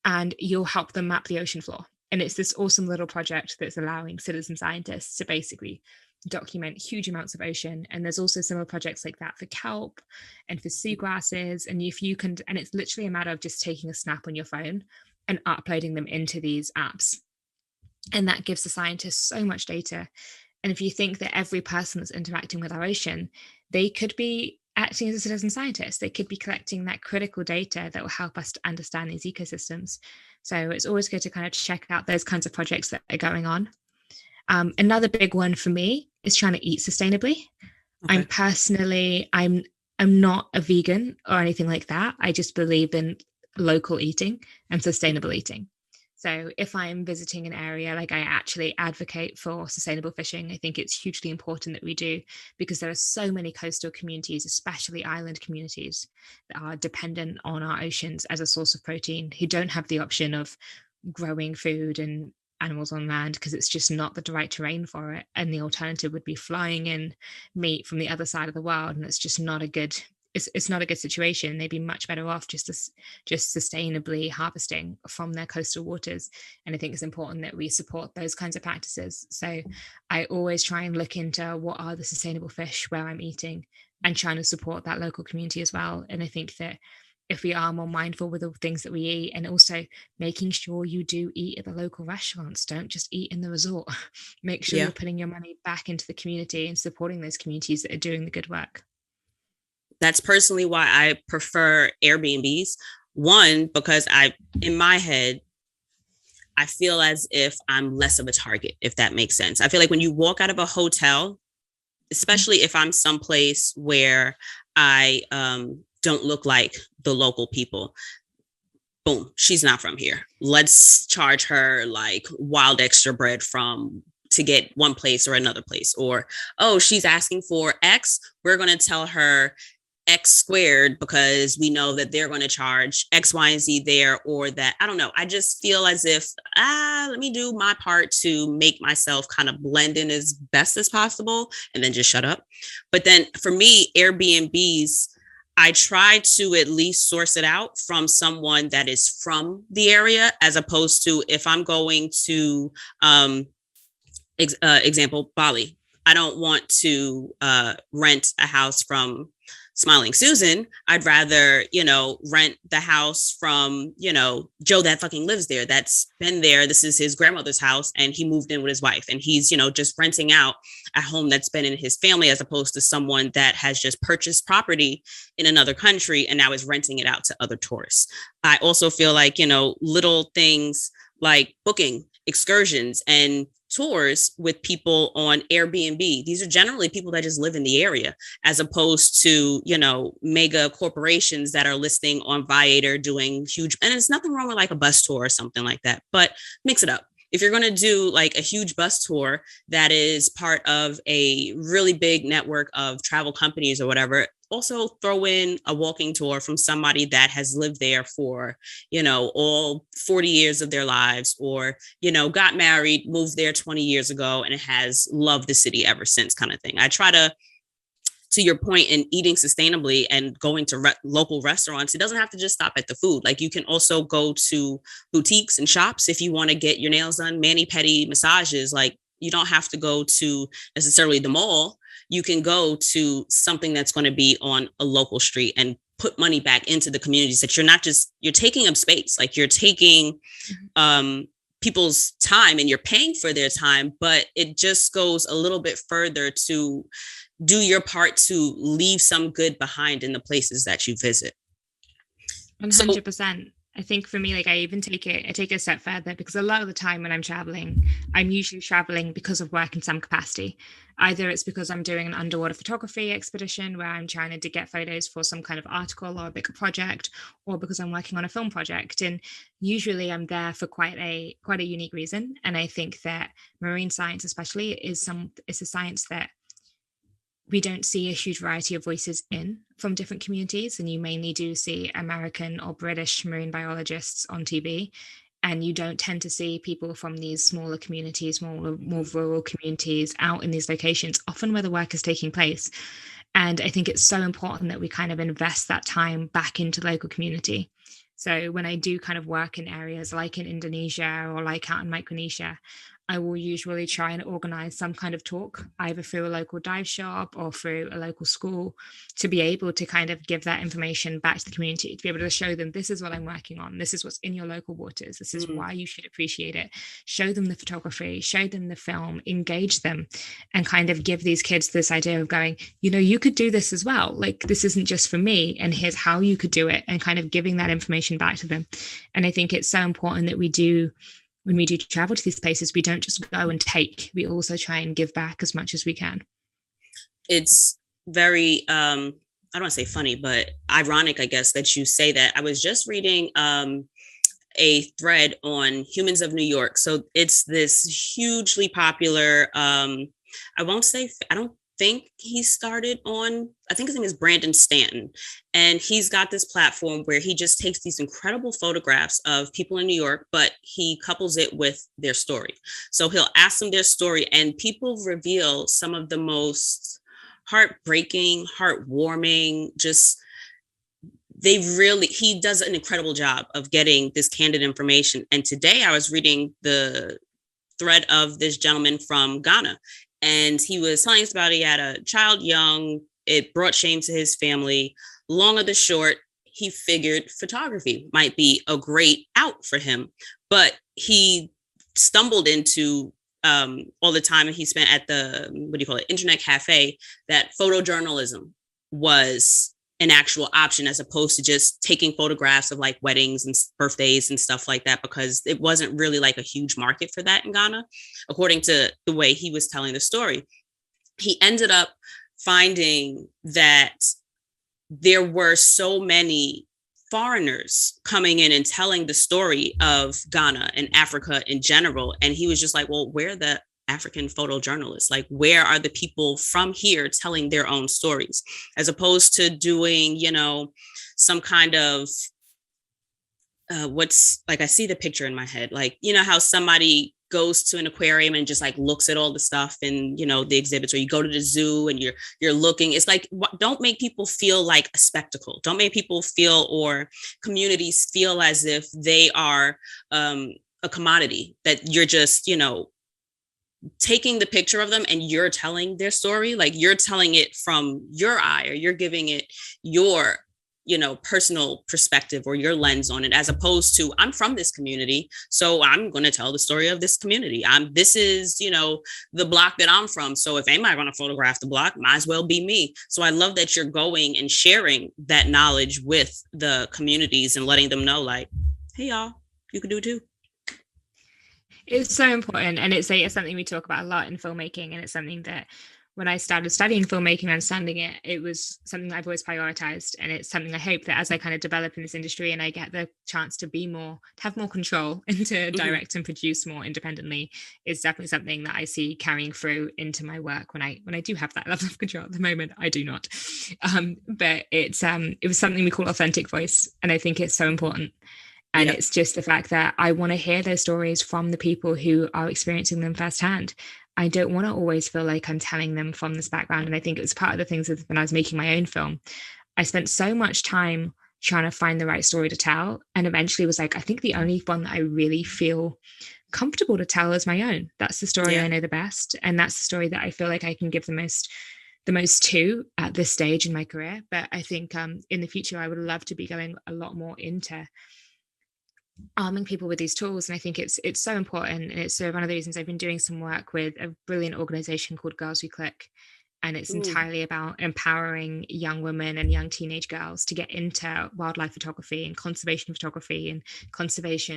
and you'll help them map the ocean floor. And it's this awesome little project that's allowing citizen scientists to basically document huge amounts of ocean. And there's also similar projects like that for kelp and for seagrasses. And if you can, and it's literally a matter of just taking a snap on your phone and uploading them into these apps. And that gives the scientists so much data. And if you think that every person that's interacting with our ocean, they could be acting as a citizen scientist, they could be collecting that critical data that will help us to understand these ecosystems. So it's always good to kind of check out those kinds of projects that are going on. Another big one for me is trying to eat sustainably. Okay. I'm not a vegan or anything like that. I just believe in local eating and sustainable eating. So if I'm visiting an area, like, I actually advocate for sustainable fishing. I think it's hugely important that we do, because there are so many coastal communities, especially island communities, that are dependent on our oceans as a source of protein, who don't have the option of growing food and animals on land because it's just not the right terrain for it. And the alternative would be flying in meat from the other side of the world, and it's just not a good it's not a good situation. They'd be much better off just sustainably harvesting from their coastal waters. And I think it's important that we support those kinds of practices. So I always try and look into what are the sustainable fish where I'm eating, and trying to support that local community as well. And I think that if we are more mindful with the things that we eat, and also making sure you do eat at the local restaurants, don't just eat in the resort. Make sure you're putting your money back into the community and supporting those communities that are doing the good work. That's personally why I prefer Airbnbs. One, because in my head, I feel as if I'm less of a target, if that makes sense. I feel like when you walk out of a hotel, especially if I'm someplace where I don't look like the local people, boom, she's not from here. Let's charge her like wild extra bread to get one place or another place. Or, oh, she's asking for X. We're going to tell her X squared because we know that they're going to charge X, Y, and Z there, or that, I don't know. I just feel as if, let me do my part to make myself kind of blend in as best as possible and then just shut up. But then for me, Airbnbs, I try to at least source it out from someone that is from the area, as opposed to if I'm going to, example, Bali. I don't want to rent a house from Smiling Susan. I'd rather, rent the house from, Joe that fucking lives there, that's been there. This is his grandmother's house and he moved in with his wife and he's, just renting out a home that's been in his family, as opposed to someone that has just purchased property in another country and now is renting it out to other tourists. I also feel like, little things like booking excursions and tours with people on Airbnb. These are generally people that just live in the area, as opposed to, mega corporations that are listing on Viator doing huge, and there's nothing wrong with like a bus tour or something like that, but mix it up. If you're going to do like a huge bus tour that is part of a really big network of travel companies or whatever, also throw in a walking tour from somebody that has lived there for, all 40 years of their lives, or, got married, moved there 20 years ago and has loved the city ever since, kind of thing. I try to your point, in eating sustainably and going to local restaurants, it doesn't have to just stop at the food. Like you can also go to boutiques and shops if you want to get your nails done, mani-pedi massages. Like you don't have to go to necessarily the mall. You can go to something that's going to be on a local street and put money back into the communities, that you're taking up space. Like you're taking people's time and you're paying for their time, but it just goes a little bit further to do your part to leave some good behind in the places that you visit. 100%. I think for me, like I take it a step further, because a lot of the time when I'm traveling, I'm usually traveling because of work in some capacity. Either it's because I'm doing an underwater photography expedition where I'm trying to get photos for some kind of article or a bigger project, or because I'm working on a film project. And usually I'm there for quite a unique reason. And I think that marine science especially is a science that we don't see a huge variety of voices from different communities. And you mainly do see American or British marine biologists on TV. And you don't tend to see people from these smaller communities, more rural communities out in these locations, often where the work is taking place. And I think it's so important that we kind of invest that time back into local community. So when I do kind of work in areas like in Indonesia or like out in Micronesia, I will usually try and organize some kind of talk, either through a local dive shop or through a local school, to be able to kind of give that information back to the community, to be able to show them, this is what I'm working on. This is what's in your local waters. This is why you should appreciate it. Show them the photography, show them the film, engage them, and kind of give these kids this idea of going, you could do this as well. Like, this isn't just for me, and here's how you could do it, and kind of giving that information back to them. And I think it's so important that when we do travel to these places, we don't just go and take, we also try and give back as much as we can. It's very, I don't want to say funny, but ironic, I guess, that you say that. I was just reading a thread on Humans of New York. So it's this hugely popular, I don't think he started on, I think his name is Brandon Stanton. And he's got this platform where he just takes these incredible photographs of people in New York, but he couples it with their story. So he'll ask them their story, and people reveal some of the most heartbreaking, heartwarming, he does an incredible job of getting this candid information. And today I was reading the thread of this gentleman from Ghana, and he was telling us about, he had a child young, it brought shame to his family. Long or the short, he figured photography might be a great out for him, but he stumbled into all the time he spent at the, internet cafe, that photojournalism was an actual option, as opposed to just taking photographs of like weddings and birthdays and stuff like that, because it wasn't really like a huge market for that in Ghana, according to the way he was telling the story. He ended up finding that there were so many foreigners coming in and telling the story of Ghana and Africa in general. And he was just like, well, where the African photojournalists? Like, where are the people from here telling their own stories, as opposed to doing, some kind of what's like, I see the picture in my head, like, how somebody goes to an aquarium and just like looks at all the stuff and the exhibits, or you go to the zoo and you're looking. It's like, don't make people feel like a spectacle. Don't make people feel, or communities feel, as if they are a commodity that you're just taking the picture of them and you're telling their story. Like, you're telling it from your eye, or you're giving it your personal perspective or your lens on it, as opposed to, I'm from this community, so I'm going to tell the story of this community. This is the block that I'm from, so if anybody going to photograph the block, might as well be me. So I love that you're going and sharing that knowledge with the communities and letting them know, like, hey y'all, you can do it too. It's so important, and it's something we talk about a lot in filmmaking, and it's something that when I started studying filmmaking and understanding it, it was something that I've always prioritized. And it's something I hope that as I kind of develop in this industry and I get the chance to have more control and to direct and produce more independently, is definitely something that I see carrying through into my work when I do have that level of control. At the moment, I do not. But it was something we call authentic voice. And I think it's so important. And It's just the fact that I want to hear those stories from the people who are experiencing them firsthand. I don't want to always feel like I'm telling them from this background. And I think it was part of the things that when I was making my own film, I spent so much time trying to find the right story to tell. And eventually was like, I think the only one that I really feel comfortable to tell is my own. That's the story I know the best. And that's the story that I feel like I can give the most to at this stage in my career. But I think in the future, I would love to be going a lot more into arming people with these tools. And I think it's so important. And it's one of the reasons I've been doing some work with a brilliant organization called Girls Who Click. And it's entirely about empowering young women and young teenage girls to get into wildlife photography and conservation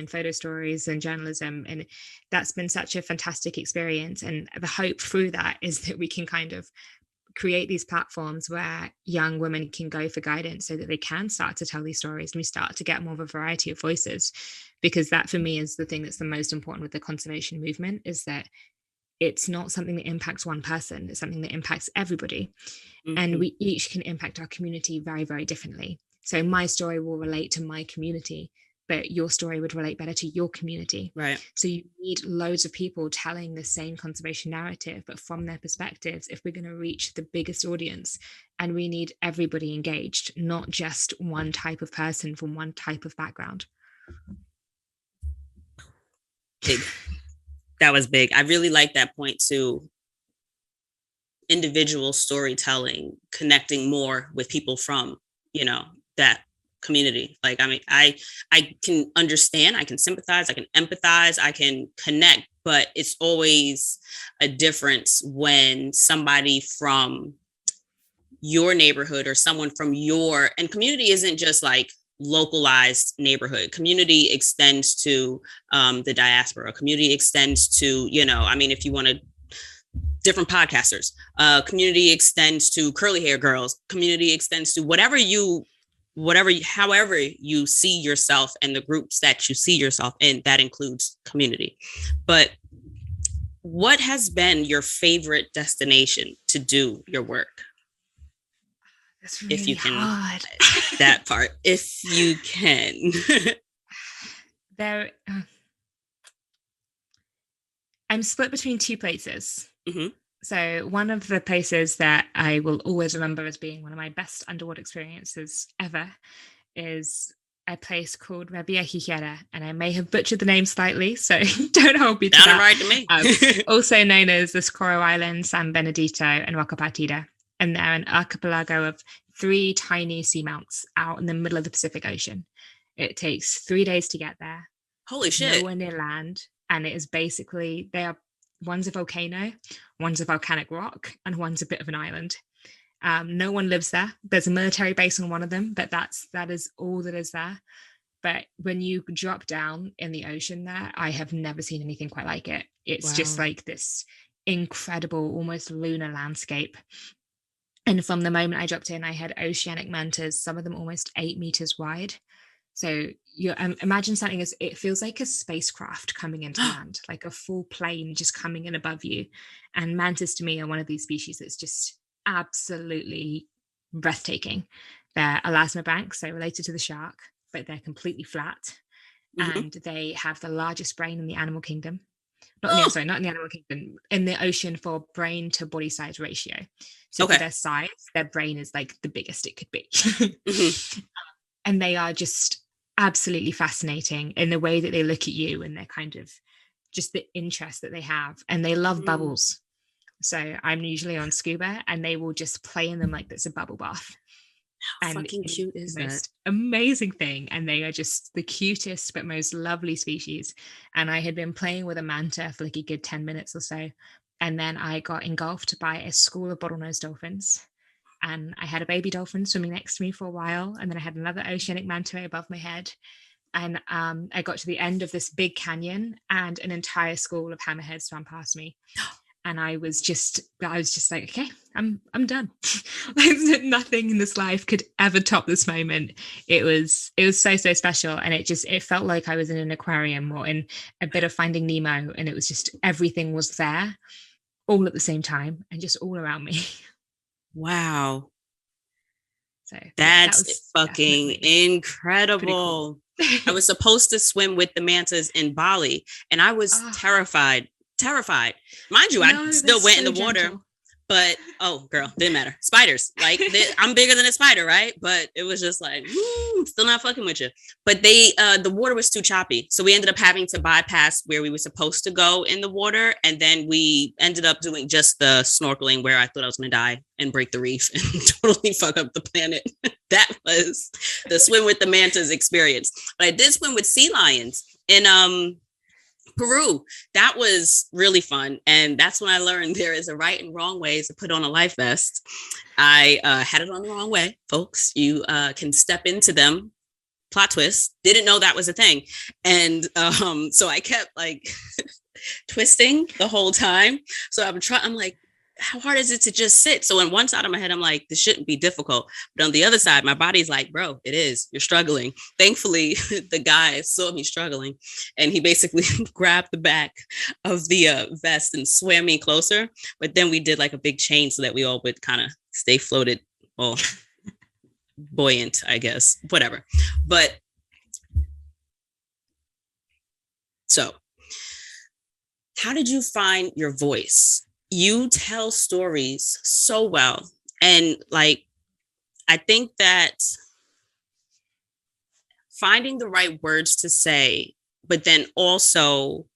photo stories and journalism. And that's been such a fantastic experience. And the hope through that is that we can kind of create these platforms where young women can go for guidance so that they can start to tell these stories, and we start to get more of a variety of voices. Because that, for me, is the thing that's the most important with the conservation movement, is that it's not something that impacts one person, it's something that impacts everybody. And we each can impact our community very, very differently. So my story will relate to my community, but your story would relate better to your community. Right. So you need loads of people telling the same conservation narrative, but from their perspectives, if we're going to reach the biggest audience. And we need everybody engaged, not just one type of person from one type of background. Big. That was big. I really like that point too. Individual storytelling, connecting more with people from, that community. Like, I mean, I can understand, I can sympathize, I can empathize, I can connect, but it's always a difference when somebody from your neighborhood or someone from and community isn't just like localized neighborhood. Community extends to the diaspora. Community extends to, if you want to, different podcasters. Community extends to curly hair girls. Community extends to however you see yourself and the groups that you see yourself in. That includes community. But what has been your favorite destination to do your work? That's really if you can hard. That part, if you can. I'm split between two places. So one of the places that I will always remember as being one of my best underwater experiences ever is a place called Rebia Hijera, and I may have butchered the name slightly, so don't hold me to that. Right to me. Also known as the Socorro Islands, San Benedito, and Roca Partida. And they're an archipelago of 3 tiny seamounts out in the middle of the Pacific Ocean. It takes 3 days to get there. Holy shit. Nowhere near land. And it is basically, one's a volcano, one's a volcanic rock, and one's a bit of an island. No one lives there. There's a military base on one of them, but that is all that is there. But when you drop down in the ocean there, I have never seen anything quite like it. It's just like this incredible, almost lunar landscape. And from the moment I dropped in, I had oceanic mantas, some of them almost 8 meters wide. So you imagine something as it feels like a spacecraft coming into land, like a full plane just coming in above you. And mantis to me are one of these species that's just absolutely breathtaking. They're elasmobanks, so related to the shark, but they're completely flat. And they have the largest brain in the animal kingdom. Not in the animal kingdom, in the ocean for brain to body size ratio. So for their size, their brain is like the biggest it could be. And they are just absolutely fascinating in the way that they look at you and their kind of just the interest that they have. And they love bubbles. So I'm usually on scuba and they will just play in them like it's a bubble bath. How fucking cute is that? Most amazing thing. And they are just the cutest but most lovely species. And I had been playing with a manta for like a good 10 minutes or so. And then I got engulfed by a school of bottlenose dolphins. And I had a baby dolphin swimming next to me for a while. And then I had another oceanic manta ray above my head. And I got to the end of this big canyon and an entire school of hammerheads swam past me. And I was just like, okay, I'm done. Nothing in this life could ever top this moment. It was so special. And it felt like I was in an aquarium or in a bit of Finding Nemo. And it was just, everything was there all at the same time and just all around me. Wow. So that's fucking incredible. Cool. I was supposed to swim with the mantas in Bali and I was terrified. Mind you, I still went in the water. Gentle. But girl, didn't matter. Spiders, like I'm bigger than a spider, right? But it was just like, still not fucking with you. But the water was too choppy, so we ended up having to bypass where we were supposed to go in the water, and then we ended up doing just the snorkeling where I thought I was gonna die and break the reef and totally fuck up the planet. That was the swim with the mantas experience. But I did swim with sea lions in Peru. That was really fun. And that's when I learned there is a right and wrong ways to put on a life vest. I had it on the wrong way, folks. You can step into them. Plot twist. Didn't know that was a thing. And so I kept like twisting the whole time. So I'm like, how hard is it to just sit? So on one side of my head, I'm like, this shouldn't be difficult. But on the other side, my body's like, bro, it is. You're struggling. Thankfully, the guy saw me struggling and he basically grabbed the back of the vest and swam me closer. But then we did like a big chain so that we all would kind of stay floated. Well, buoyant, I guess, whatever. But so how did you find your voice? You tell stories so well. And like, I think that finding the right words to say, but then also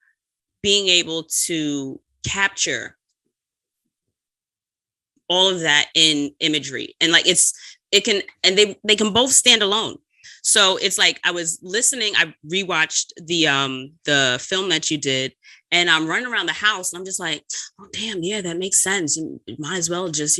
being able to capture all of that in imagery and like they can both stand alone. So it's like I was listening, I rewatched the film that you did, and I'm running around the house and I'm just like, oh, damn, yeah, that makes sense. You might as well just,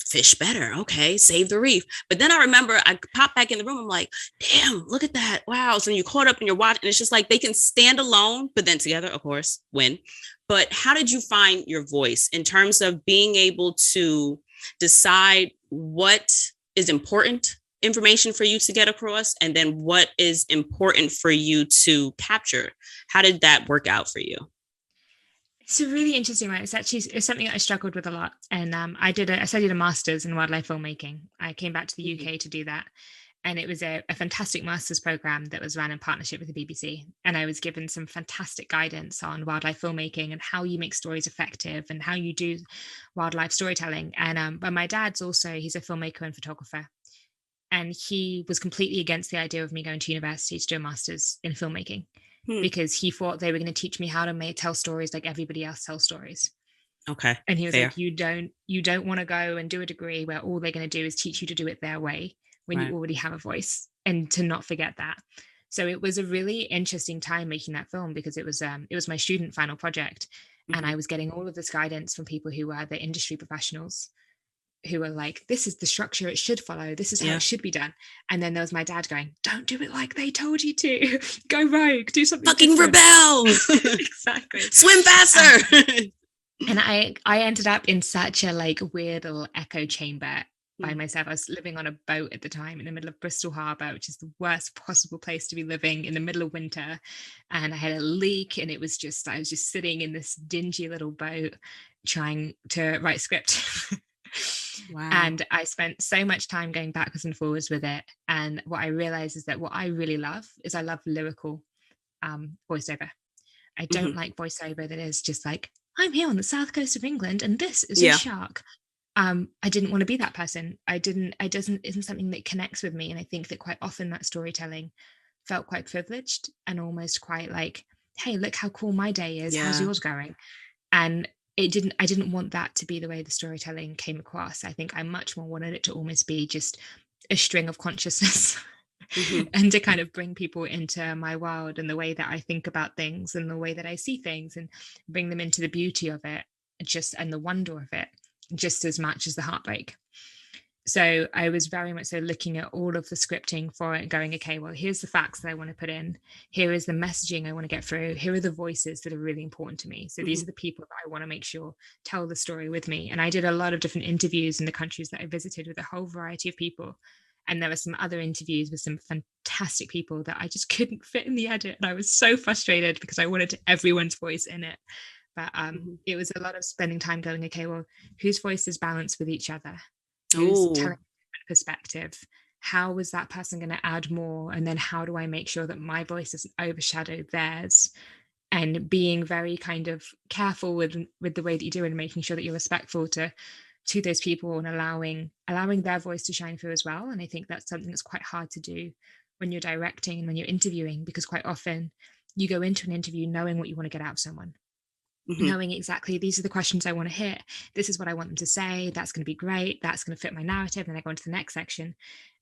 fish better. Okay, save the reef. But then I remember I popped back in the room. I'm like, damn, look at that. Wow. So you caught up in your watch and it's just like they can stand alone, but then together, of course, win. But how did you find your voice in terms of being able to decide what is important information for you to get across and then what is important for you to capture? How did that work out for you? It's a really interesting one. It's something that I struggled with a lot. And I studied a master's in wildlife filmmaking. I came back to the UK to do that. And it was a fantastic master's program that was run in partnership with the BBC. And I was given some fantastic guidance on wildlife filmmaking and how you make stories effective and how you do wildlife storytelling. And but my dad's he's a filmmaker and photographer. And he was completely against the idea of me going to university to do a master's in filmmaking because he thought they were going to teach me how to tell stories like everybody else tells stories. Okay. And he was like, you don't want to go and do a degree where all they're going to do is teach you to do it their way when you already have a voice, and to not forget that. So it was a really interesting time making that film because it was my student final project. And I was getting all of this guidance from people who were the industry professionals who were like, this is the structure it should follow. This is how it should be done. And then there was my dad going, don't do it like they told you to. Go rogue, do something fucking different. Rebel. Exactly. Swim faster. And I ended up in such a weird little echo chamber by myself. I was living on a boat at the time in the middle of Bristol Harbour, which is the worst possible place to be living in the middle of winter. And I had a leak, and I was just sitting in this dingy little boat trying to write script. Wow. And I spent so much time going backwards and forwards with it. And what I realized is that what I really love is I love lyrical voiceover. I don't like voiceover that is just like, I'm here on the south coast of England and this is a shark. I didn't want to be that person. Isn't something that connects with me. And I think that quite often that storytelling felt quite privileged and almost quite like, hey, look how cool my day is. How's yours going? And I didn't want that to be the way the storytelling came across. I think I much more wanted it to almost be just a string of consciousness and to kind of bring people into my world and the way that I think about things and the way that I see things and bring them into the beauty of it and the wonder of it, just as much as the heartbreak. So I was very much so looking at all of the scripting for it, going, okay, well, here's the facts that I want to put in. Here is the messaging I want to get through. Here are the voices that are really important to me. So these are the people that I want to make sure tell the story with me. And I did a lot of different interviews in the countries that I visited with a whole variety of people. And there were some other interviews with some fantastic people that I just couldn't fit in the edit. And I was so frustrated because I wanted everyone's voice in it. But it was a lot of spending time going, okay, well, whose voice is balanced with each other? Who's telling a different perspective? How was that person going to add more? And then how do I make sure that my voice doesn't overshadow theirs? And being very kind of careful with the way that you do it and making sure that you're respectful to those people and allowing their voice to shine through as well. And I think that's something that's quite hard to do when you're directing and when you're interviewing, because quite often you go into an interview knowing what you want to get out of someone. Knowing exactly these are the questions I want to hit, this is what I want them to say, that's going to be great, that's going to fit my narrative, and then I go into the next section.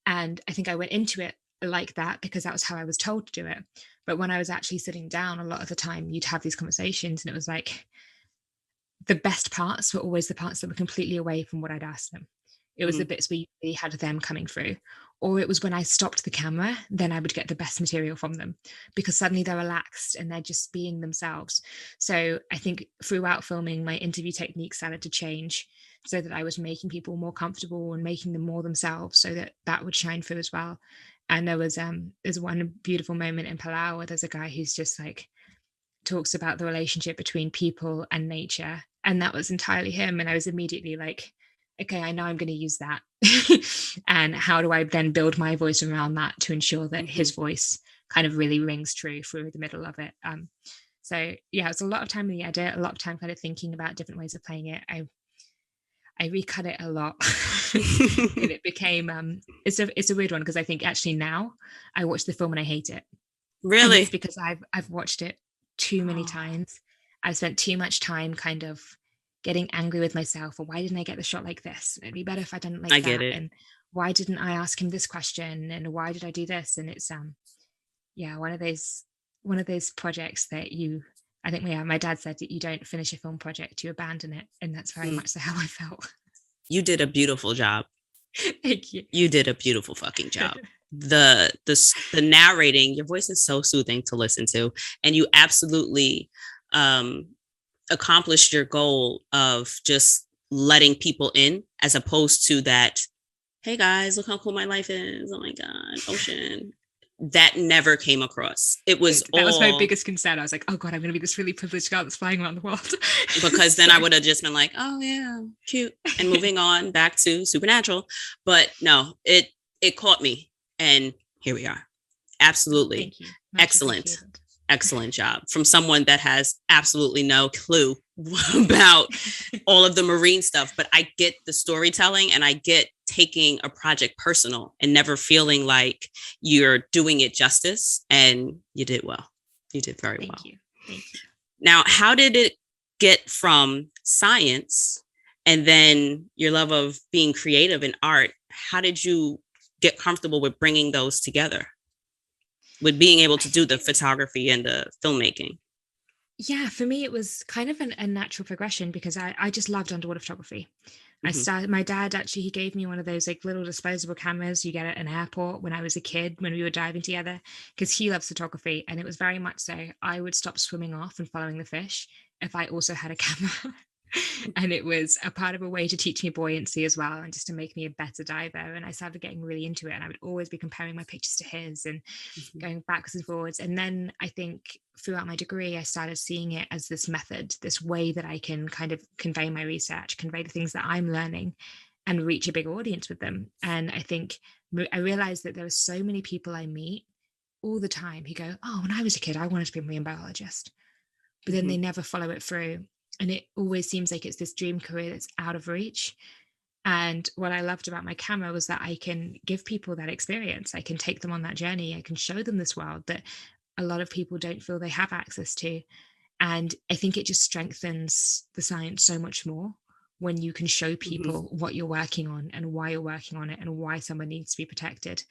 And I think I went into it like that because that was how I was told to do it. But when I was actually sitting down, a lot of the time you'd have these conversations and it was like the best parts were always the parts that were completely away from what I'd asked them. It was the bits where you really had them coming through. Or it was when I stopped the camera, then I would get the best material from them because suddenly they're relaxed and they're just being themselves. So I think throughout filming, my interview techniques started to change so that I was making people more comfortable and making them more themselves so that would shine through as well. And there's one beautiful moment in Palau where there's a guy who's just like talks about the relationship between people and nature. And that was entirely him. And I was immediately like, okay, I know I'm going to use that. And how do I then build my voice around that to ensure that his voice kind of really rings true through the middle of it? So yeah, it's a lot of time in the edit, a lot of time kind of thinking about different ways of playing it. I recut it a lot. And it became it's a weird one because I think actually now I watch the film and I hate it. Really? And it's because I've watched it too many times. I've spent too much time kind of getting angry with myself, or why didn't I get the shot like this? It'd be better if I didn't like that. Get it. And why didn't I ask him this question? And why did I do this? And it's one of those projects that I think my dad said that you don't finish a film project, you abandon it. And that's very much so how I felt. You did a beautiful job. Thank you. You did a beautiful fucking job. The narrating, your voice is so soothing to listen to, and you absolutely accomplished your goal of just letting people in, as opposed to that, hey guys, look how cool my life is, oh my god, ocean. That never came across. It was that was my biggest concern. I was like, oh god, I'm going to be this really privileged girl that's flying around the world. Because then I would have just been like, oh yeah, cute, and moving on back to Supernatural. But no, it caught me, and here we are. Absolutely. Thank you. Excellent job from someone that has absolutely no clue about all of the marine stuff. But I get the storytelling, and I get taking a project personal and never feeling like you're doing it justice. And you did well. You did very well. Thank you. Now, how did it get from science and then your love of being creative in art? How did you get comfortable with bringing those together? With being able to do the photography and the filmmaking? Yeah, for me, it was kind of a natural progression because I just loved underwater photography. My dad actually, he gave me one of those like little disposable cameras you get at an airport when I was a kid, when we were diving together, because he loves photography. And it was very much so, I would stop swimming off and following the fish if I also had a camera. And it was a part of a way to teach me buoyancy as well, and just to make me a better diver. And I started getting really into it, and I would always be comparing my pictures to his and going backwards and forwards. And then I think throughout my degree, I started seeing it as this method, this way that I can kind of convey my research, convey the things that I'm learning, and reach a big audience with them. And I think I realized that there are so many people I meet all the time who go, oh, when I was a kid, I wanted to be a marine biologist. But then they never follow it through. And it always seems like it's this dream career that's out of reach. And what I loved about my camera was that I can give people that experience. I can take them on that journey. I can show them this world that a lot of people don't feel they have access to. And I think it just strengthens the science so much more when you can show people what you're working on and why you're working on it and why someone needs to be protected.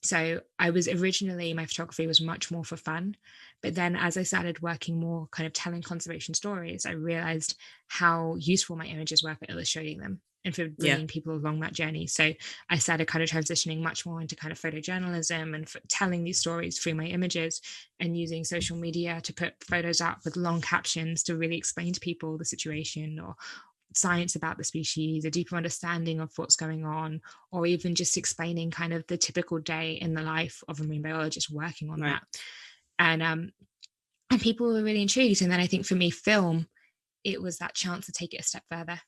So I was originally, my photography was much more for fun. But then as I started working more kind of telling conservation stories, I realized how useful my images were for illustrating them and for bringing people along that journey. So I started kind of transitioning much more into kind of photojournalism and telling these stories through my images, and using social media to put photos up with long captions to really explain to people the situation or science about the species, a deeper understanding of what's going on, or even just explaining kind of the typical day in the life of a marine biologist working on that. And people were really intrigued. And then I think for me, film, it was that chance to take it a step further.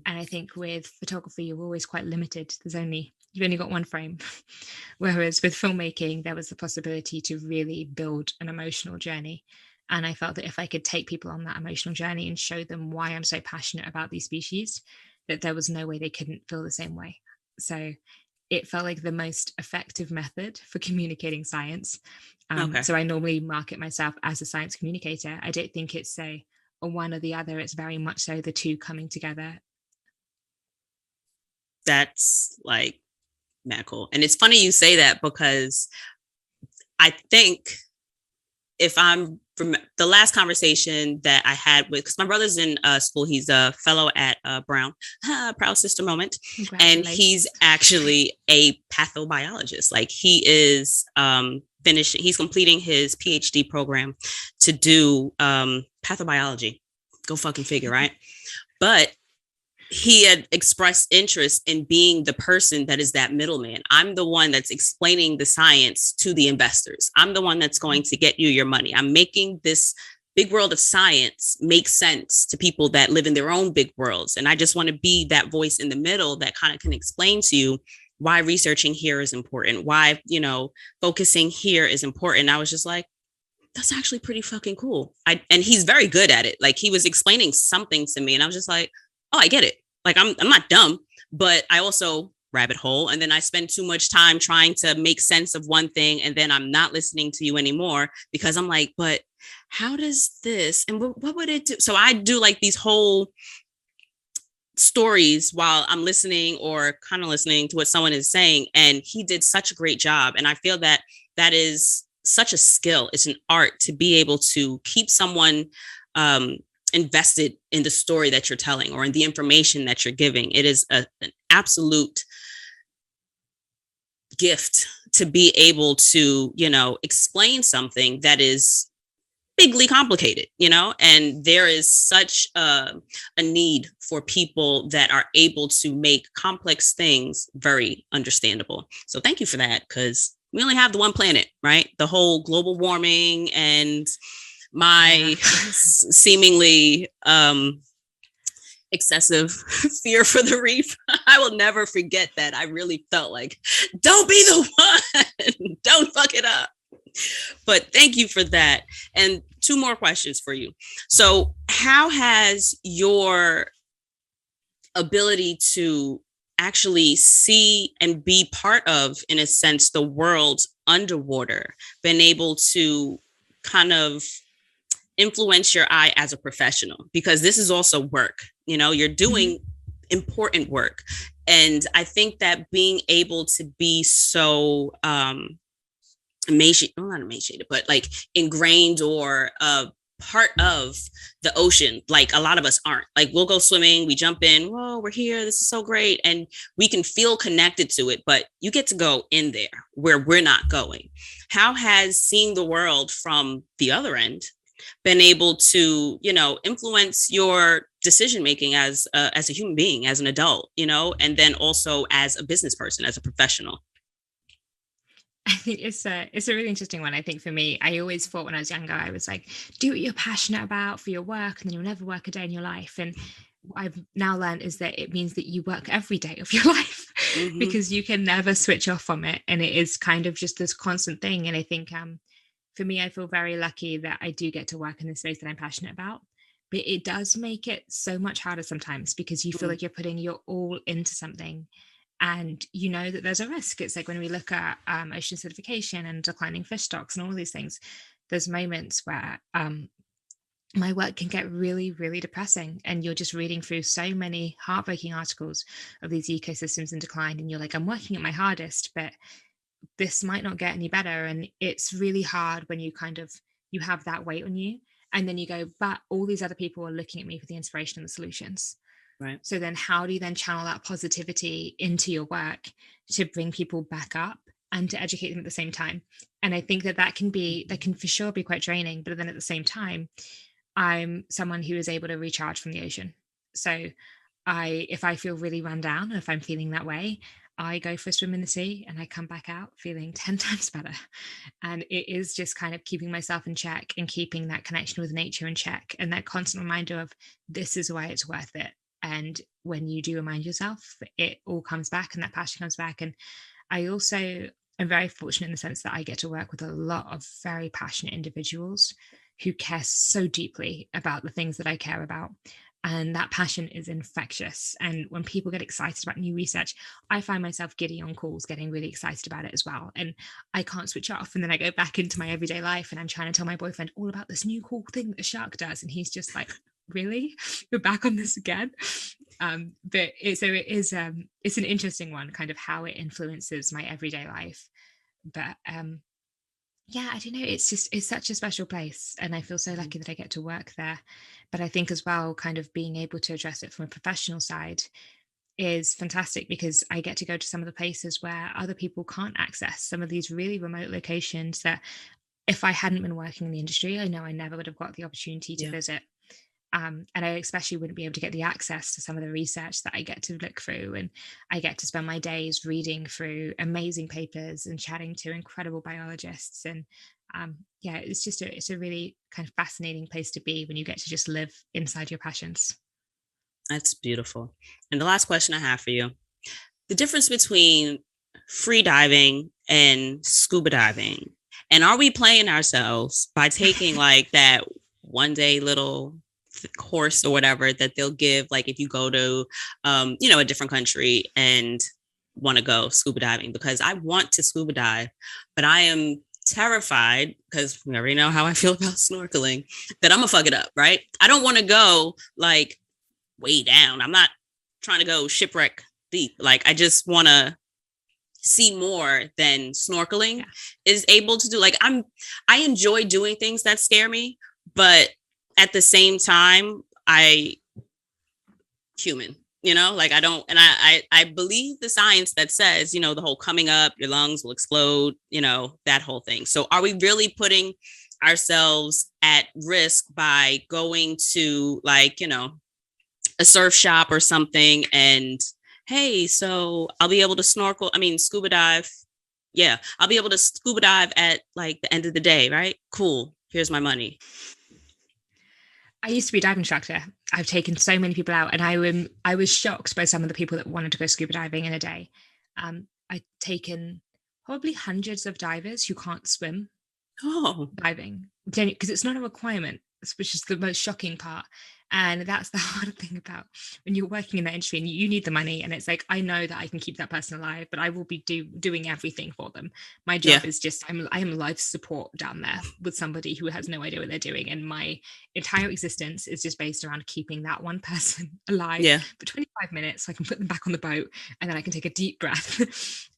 And I think with photography, you're always quite limited. You've only got one frame. Whereas with filmmaking, there was the possibility to really build an emotional journey. And I felt that if I could take people on that emotional journey and show them why I'm so passionate about these species, that there was no way they couldn't feel the same way. So it felt like the most effective method for communicating science. So I normally market myself as a science communicator. I don't think it's a one or the other. It's very much so the two coming together. That's like mad cool. And it's funny you say that, because I think if I'm from the last conversation that I had with, because my brother's in school, he's a fellow at Brown, proud sister moment. And he's actually a pathobiologist. Like he is he's completing his PhD program to do pathobiology. Go fucking figure, right? But he had expressed interest in being the person that is that middleman. I'm the one that's explaining the science to the investors. I'm the one that's going to get you your money. I'm making this big world of science make sense to people that live in their own big worlds. And I just want to be that voice in the middle that kind of can explain to you why researching here is important, why, focusing here is important. I was just like, that's actually pretty fucking cool. And he's very good at it. Like he was explaining something to me and I was just like, oh, I get it. Like I'm not dumb, but I also rabbit hole. And then I spend too much time trying to make sense of one thing. And then I'm not listening to you anymore because I'm like, but how does this, and what would it do? So I do like these whole stories while I'm listening or kind of listening to what someone is saying. And he did such a great job. And I feel that that is such a skill. It's an art to be able to keep someone, invested in the story that you're telling or in the information that you're giving. It is an absolute gift to be able to, explain something that is bigly complicated, and there is such a need for people that are able to make complex things very understandable. So thank you for that, because we only have the one planet, right? The whole global warming and my seemingly excessive fear for the reef. I will never forget that. I really felt like, don't be the one, don't fuck it up. But thank you for that. And two more questions for you. So how has your ability to actually see and be part of, in a sense, the world underwater been able to kind of influence your eye as a professional? Because this is also work, you're doing important work. And I think that being able to be so not emaciated, but like ingrained or part of the ocean, like a lot of us aren't. Like we'll go swimming, we jump in, whoa, we're here, this is so great, and we can feel connected to it, but you get to go in there where we're not going. How has seeing the world from the other end been able to, influence your decision making as a human being, as an adult, and then also as a business person, as a professional. I think it's a really interesting one. I think for me, I always thought when I was younger, I was like, do what you're passionate about for your work, and then you'll never work a day in your life. And what I've now learned is that it means that you work every day of your life because you can never switch off from it. And it is kind of just this constant thing. And I think for me, I feel very lucky that I do get to work in the space that I'm passionate about. But it does make it so much harder sometimes because you feel like you're putting your all into something. And you know that there's a risk. It's like when we look at ocean acidification and declining fish stocks and all these things, there's moments where my work can get really, really depressing. And you're just reading through so many heartbreaking articles of these ecosystems in decline. And you're like, I'm working at my hardest, but this might not get any better. And it's really hard when you have that weight on you. And then you go, but all these other people are looking at me for the inspiration and the solutions. Right. So then how do you then channel that positivity into your work to bring people back up and to educate them at the same time? And I think that can for sure be quite draining, but then at the same time, I'm someone who is able to recharge from the ocean. So if I feel really run down, if I'm feeling that way, I go for a swim in the sea and I come back out feeling 10 times better. And it is just kind of keeping myself in check and keeping that connection with nature in check, and that constant reminder of this is why it's worth it. And when you do remind yourself, it all comes back and that passion comes back. And I also am very fortunate in the sense that I get to work with a lot of very passionate individuals who care so deeply about the things that I care about. And that passion is infectious. And when people get excited about new research, I find myself giddy on calls, getting really excited about it as well. And I can't switch off. And then I go back into my everyday life and I'm trying to tell my boyfriend all about this new cool thing that a shark does. And he's just like, really, we're back on this again. But it's an interesting one, kind of how it influences my everyday life. But yeah, I don't know, it's such a special place, and I feel so lucky that I get to work there. But I think as well, kind of being able to address it from a professional side is fantastic because I get to go to some of the places where other people can't access, some of these really remote locations that if I hadn't been working in the industry, I know I never would have got the opportunity to visit. And I especially wouldn't be able to get the access to some of the research that I get to look through. And I get to spend my days reading through amazing papers and chatting to incredible biologists. And yeah, it's a really kind of fascinating place to be when you get to just live inside your passions. That's beautiful. And the last question I have for you, the difference between free diving and scuba diving. And are we playing ourselves by taking like that one day little course or whatever that they'll give, like if you go to a different country and want to go scuba diving? Because I want to scuba dive, but I am terrified, because we already know how I feel about snorkeling, that I'm gonna fuck it up, right? I don't want to go like way down. I'm not trying to go shipwreck deep. Like I just want to see more than snorkeling is able to do. Like I enjoy doing things that scare me, but at the same time, human, like I don't, and I believe the science that says, the whole coming up, your lungs will explode, that whole thing. So are we really putting ourselves at risk by going to like, a surf shop or something and, hey, so I'll be able to scuba dive. Yeah, I'll be able to scuba dive at like the end of the day, right? Cool. Here's my money. I used to be a dive instructor. I've taken so many people out, and I was shocked by some of the people that wanted to go scuba diving in a day. I've taken probably hundreds of divers who can't swim diving, because it's not a requirement, which is the most shocking part. And that's the hard thing about when you're working in that industry and you need the money. And it's like, I know that I can keep that person alive, but I will be doing everything for them. My job is just, I am life support down there with somebody who has no idea what they're doing. And my entire existence is just based around keeping that one person alive for 25 minutes so I can put them back on the boat and then I can take a deep breath.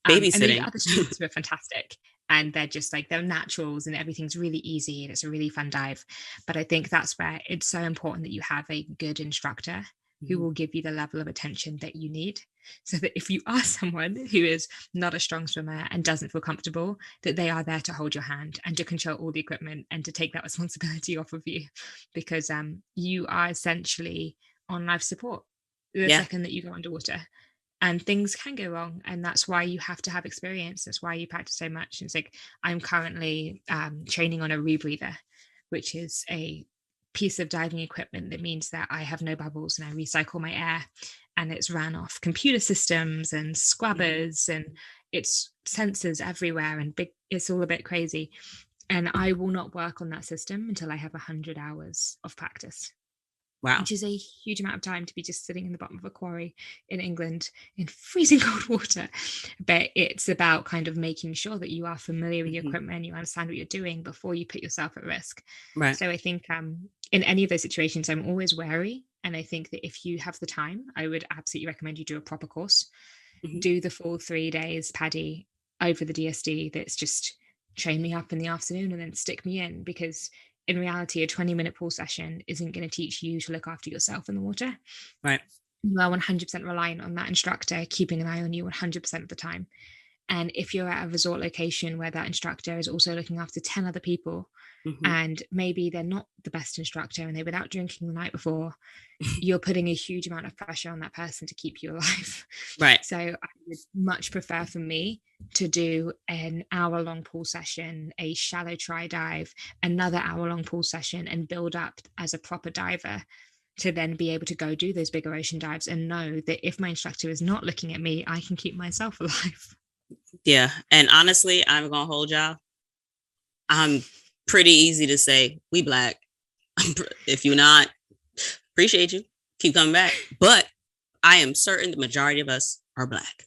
Babysitting. And then the other students who are fantastic. And they're just like, they're naturals and everything's really easy and it's a really fun dive. But I think that's where it's so important that you have a good instructor who will give you the level of attention that you need, so that if you are someone who is not a strong swimmer and doesn't feel comfortable, that they are there to hold your hand and to control all the equipment and to take that responsibility off of you, because you are essentially on life support the second that you go underwater. And things can go wrong. And that's why you have to have experience. That's why you practice so much. And it's like, I'm currently training on a rebreather, which is a piece of diving equipment that means that I have no bubbles and I recycle my air, and it's ran off computer systems and scrubbers and it's sensors everywhere and big, it's all a bit crazy. And I will not work on that system until I have 100 hours of practice. Wow. Which is a huge amount of time to be just sitting in the bottom of a quarry in England in freezing cold water. But it's about kind of making sure that you are familiar with your equipment, you understand what you're doing before you put yourself at risk. Right. So I think in any of those situations, I'm always wary. And I think that if you have the time, I would absolutely recommend you do a proper course. Do the full 3 days PADI over the DSD that's just train me up in the afternoon and then stick me in, because in reality, a 20-minute pool session isn't going to teach you to look after yourself in the water. Right. You are 100% reliant on that instructor keeping an eye on you 100% of the time. And if you're at a resort location where that instructor is also looking after 10 other people, and maybe they're not the best instructor and they were out drinking the night before, you're putting a huge amount of pressure on that person to keep you alive. Right. So I would much prefer for me to do an hour-long pool session, a shallow try dive, another hour-long pool session, and build up as a proper diver to then be able to go do those bigger ocean dives and know that if my instructor is not looking at me, I can keep myself alive. Yeah. And honestly, I'm going to hold y'all. I'm pretty easy to say, we Black. If you're not, appreciate you. Keep coming back. But I am certain the majority of us are Black.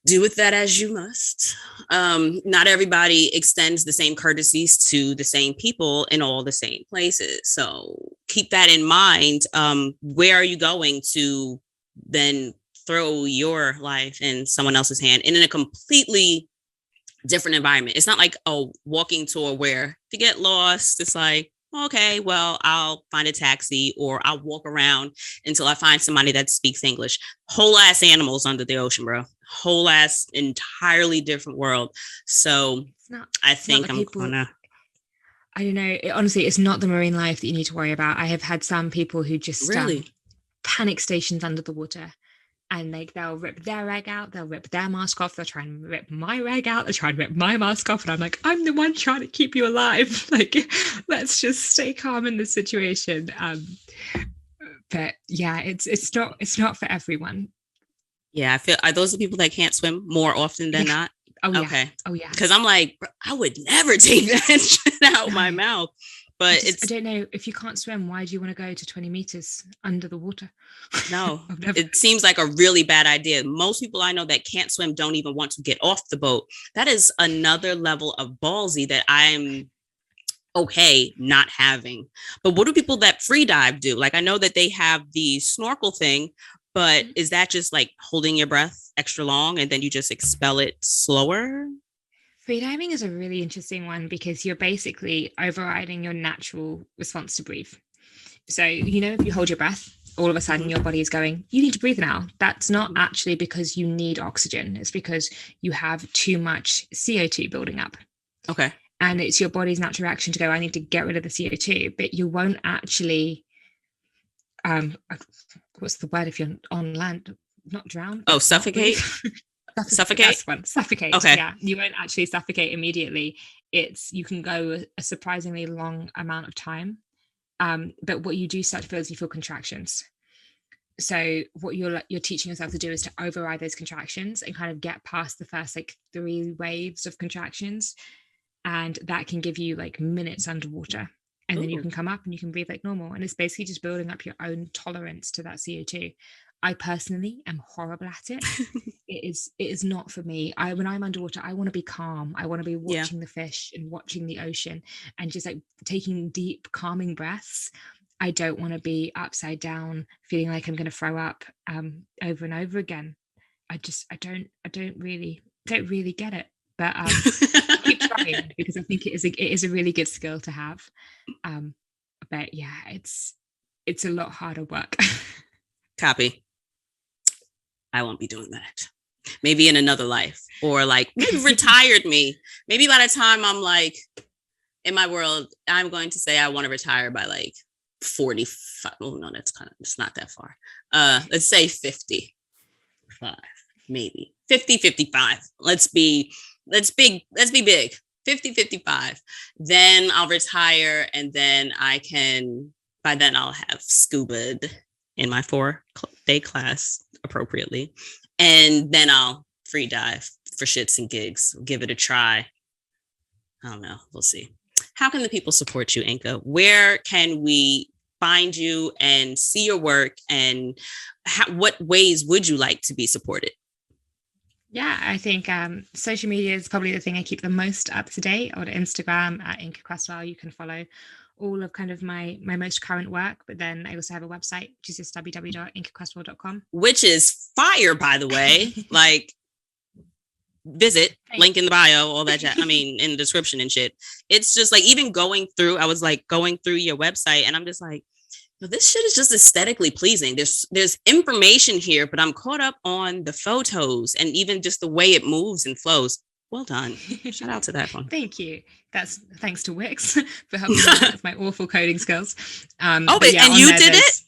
Do with that as you must. Not everybody extends the same courtesies to the same people in all the same places. So keep that in mind. Where are you going to then throw your life in someone else's hand and in a completely different environment? It's not like a walking tour where if you get lost, it's like, okay, well, I'll find a taxi or I'll walk around until I find somebody that speaks English. Whole ass animals under the ocean, bro. Whole ass entirely different world. So I think I'm gonna. I don't know. Honestly, it's not the marine life that you need to worry about. I have had some people who just really panic stations under the water. And like they'll rip their rag out, they'll rip their mask off, they'll try and rip my rag out, they'll try and rip my mask off, and I'm like, I'm the one trying to keep you alive. Like, let's just stay calm in this situation. But yeah, it's not for everyone. Yeah, I feel are those the people that can't swim more often than not? Oh yeah. Okay. Oh yeah. Because I'm like, I would never take that shit out my mouth. But I don't know, if you can't swim, why do you want to go to 20 meters under the water? No, it seems like a really bad idea. Most people I know that can't swim don't even want to get off the boat. That is another level of ballsy that I'm okay not having. But what do people that free dive do? Like, I know that they have the snorkel thing, but is that just like holding your breath extra long and then you just expel it slower? Freediving is a really interesting one because you're basically overriding your natural response to breathe. So, if you hold your breath, all of a sudden your body is going, you need to breathe now. That's not actually because you need oxygen. It's because you have too much CO2 building up. Okay. And it's your body's natural reaction to go, I need to get rid of the CO2. But you won't actually, what's the word if you're on land? Not drown. Oh, suffocate? Suffocate? Suffocate. Okay. Yeah, you won't actually suffocate immediately. You can go a surprisingly long amount of time. But what you do start to feel is you feel contractions. So what you're teaching yourself to do is to override those contractions and kind of get past the first 3 waves of contractions. And that can give you minutes underwater. And then you can come up and you can breathe like normal. And it's basically just building up your own tolerance to that CO2. I personally am horrible at it. It is not for me. When I'm underwater, I want to be calm. I want to be watching the fish and watching the ocean and just taking deep, calming breaths. I don't want to be upside down, feeling like I'm going to throw up over and over again. I don't really get it. But keep trying because I think it is a really good skill to have. But yeah, it's a lot harder work. Copy. I won't be doing that. Maybe in another life, or maybe retired me. Maybe by the time I'm in my world, I'm going to say I want to retire by 45. Oh no, it's not that far. Let's say 55, maybe 50, 55. Let's be big. 50, 55. Then I'll retire, and then by then I'll have scuba in my 4-day class appropriately. And then I'll free dive for shits and gigs, give it a try. I don't know. We'll see. How can the people support you, Inka? Where can we find you and see your work, and what ways would you like to be supported? Yeah, I think social media is probably the thing I keep the most up to date. On Instagram at Inka Cresswell, you can follow all of kind of my most current work. But then I also have a website, which is just www.inkacresswell.com. Which is fire, by the way. Like, visit, link in the bio, all that. I mean, in the description and shit. It's just like, even I was like going through your website, and I'm just like, this shit is just aesthetically pleasing. There's information here, but I'm caught up on the photos and even just the way it moves and flows. Well done. Shout out to that one. Thank you. That's thanks to Wix for helping me with my awful coding skills. And you did it?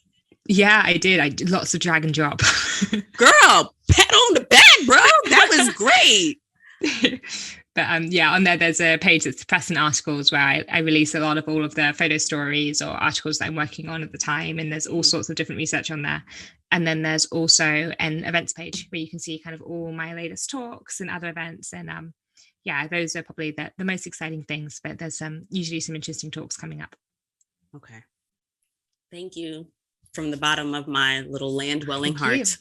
Yeah, I did. I did lots of drag and drop. Girl, pat on the back, bro. That was great. But on there's a page that's press and articles where I release a lot of all of the photo stories or articles that I'm working on at the time. And there's all sorts of different research on there. And then there's also an events page where you can see kind of all my latest talks and other events. And those are probably the most exciting things. But there's usually some interesting talks coming up. Okay. Thank you. From the bottom of my little land-dwelling heart.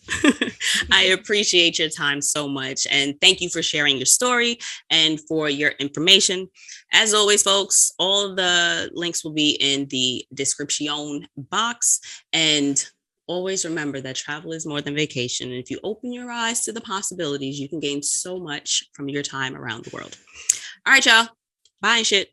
I appreciate your time so much. And thank you for sharing your story and for your information. As always, folks, all the links will be in the description box. And always remember that travel is more than vacation. And if you open your eyes to the possibilities, you can gain so much from your time around the world. All right, y'all. Bye and shit.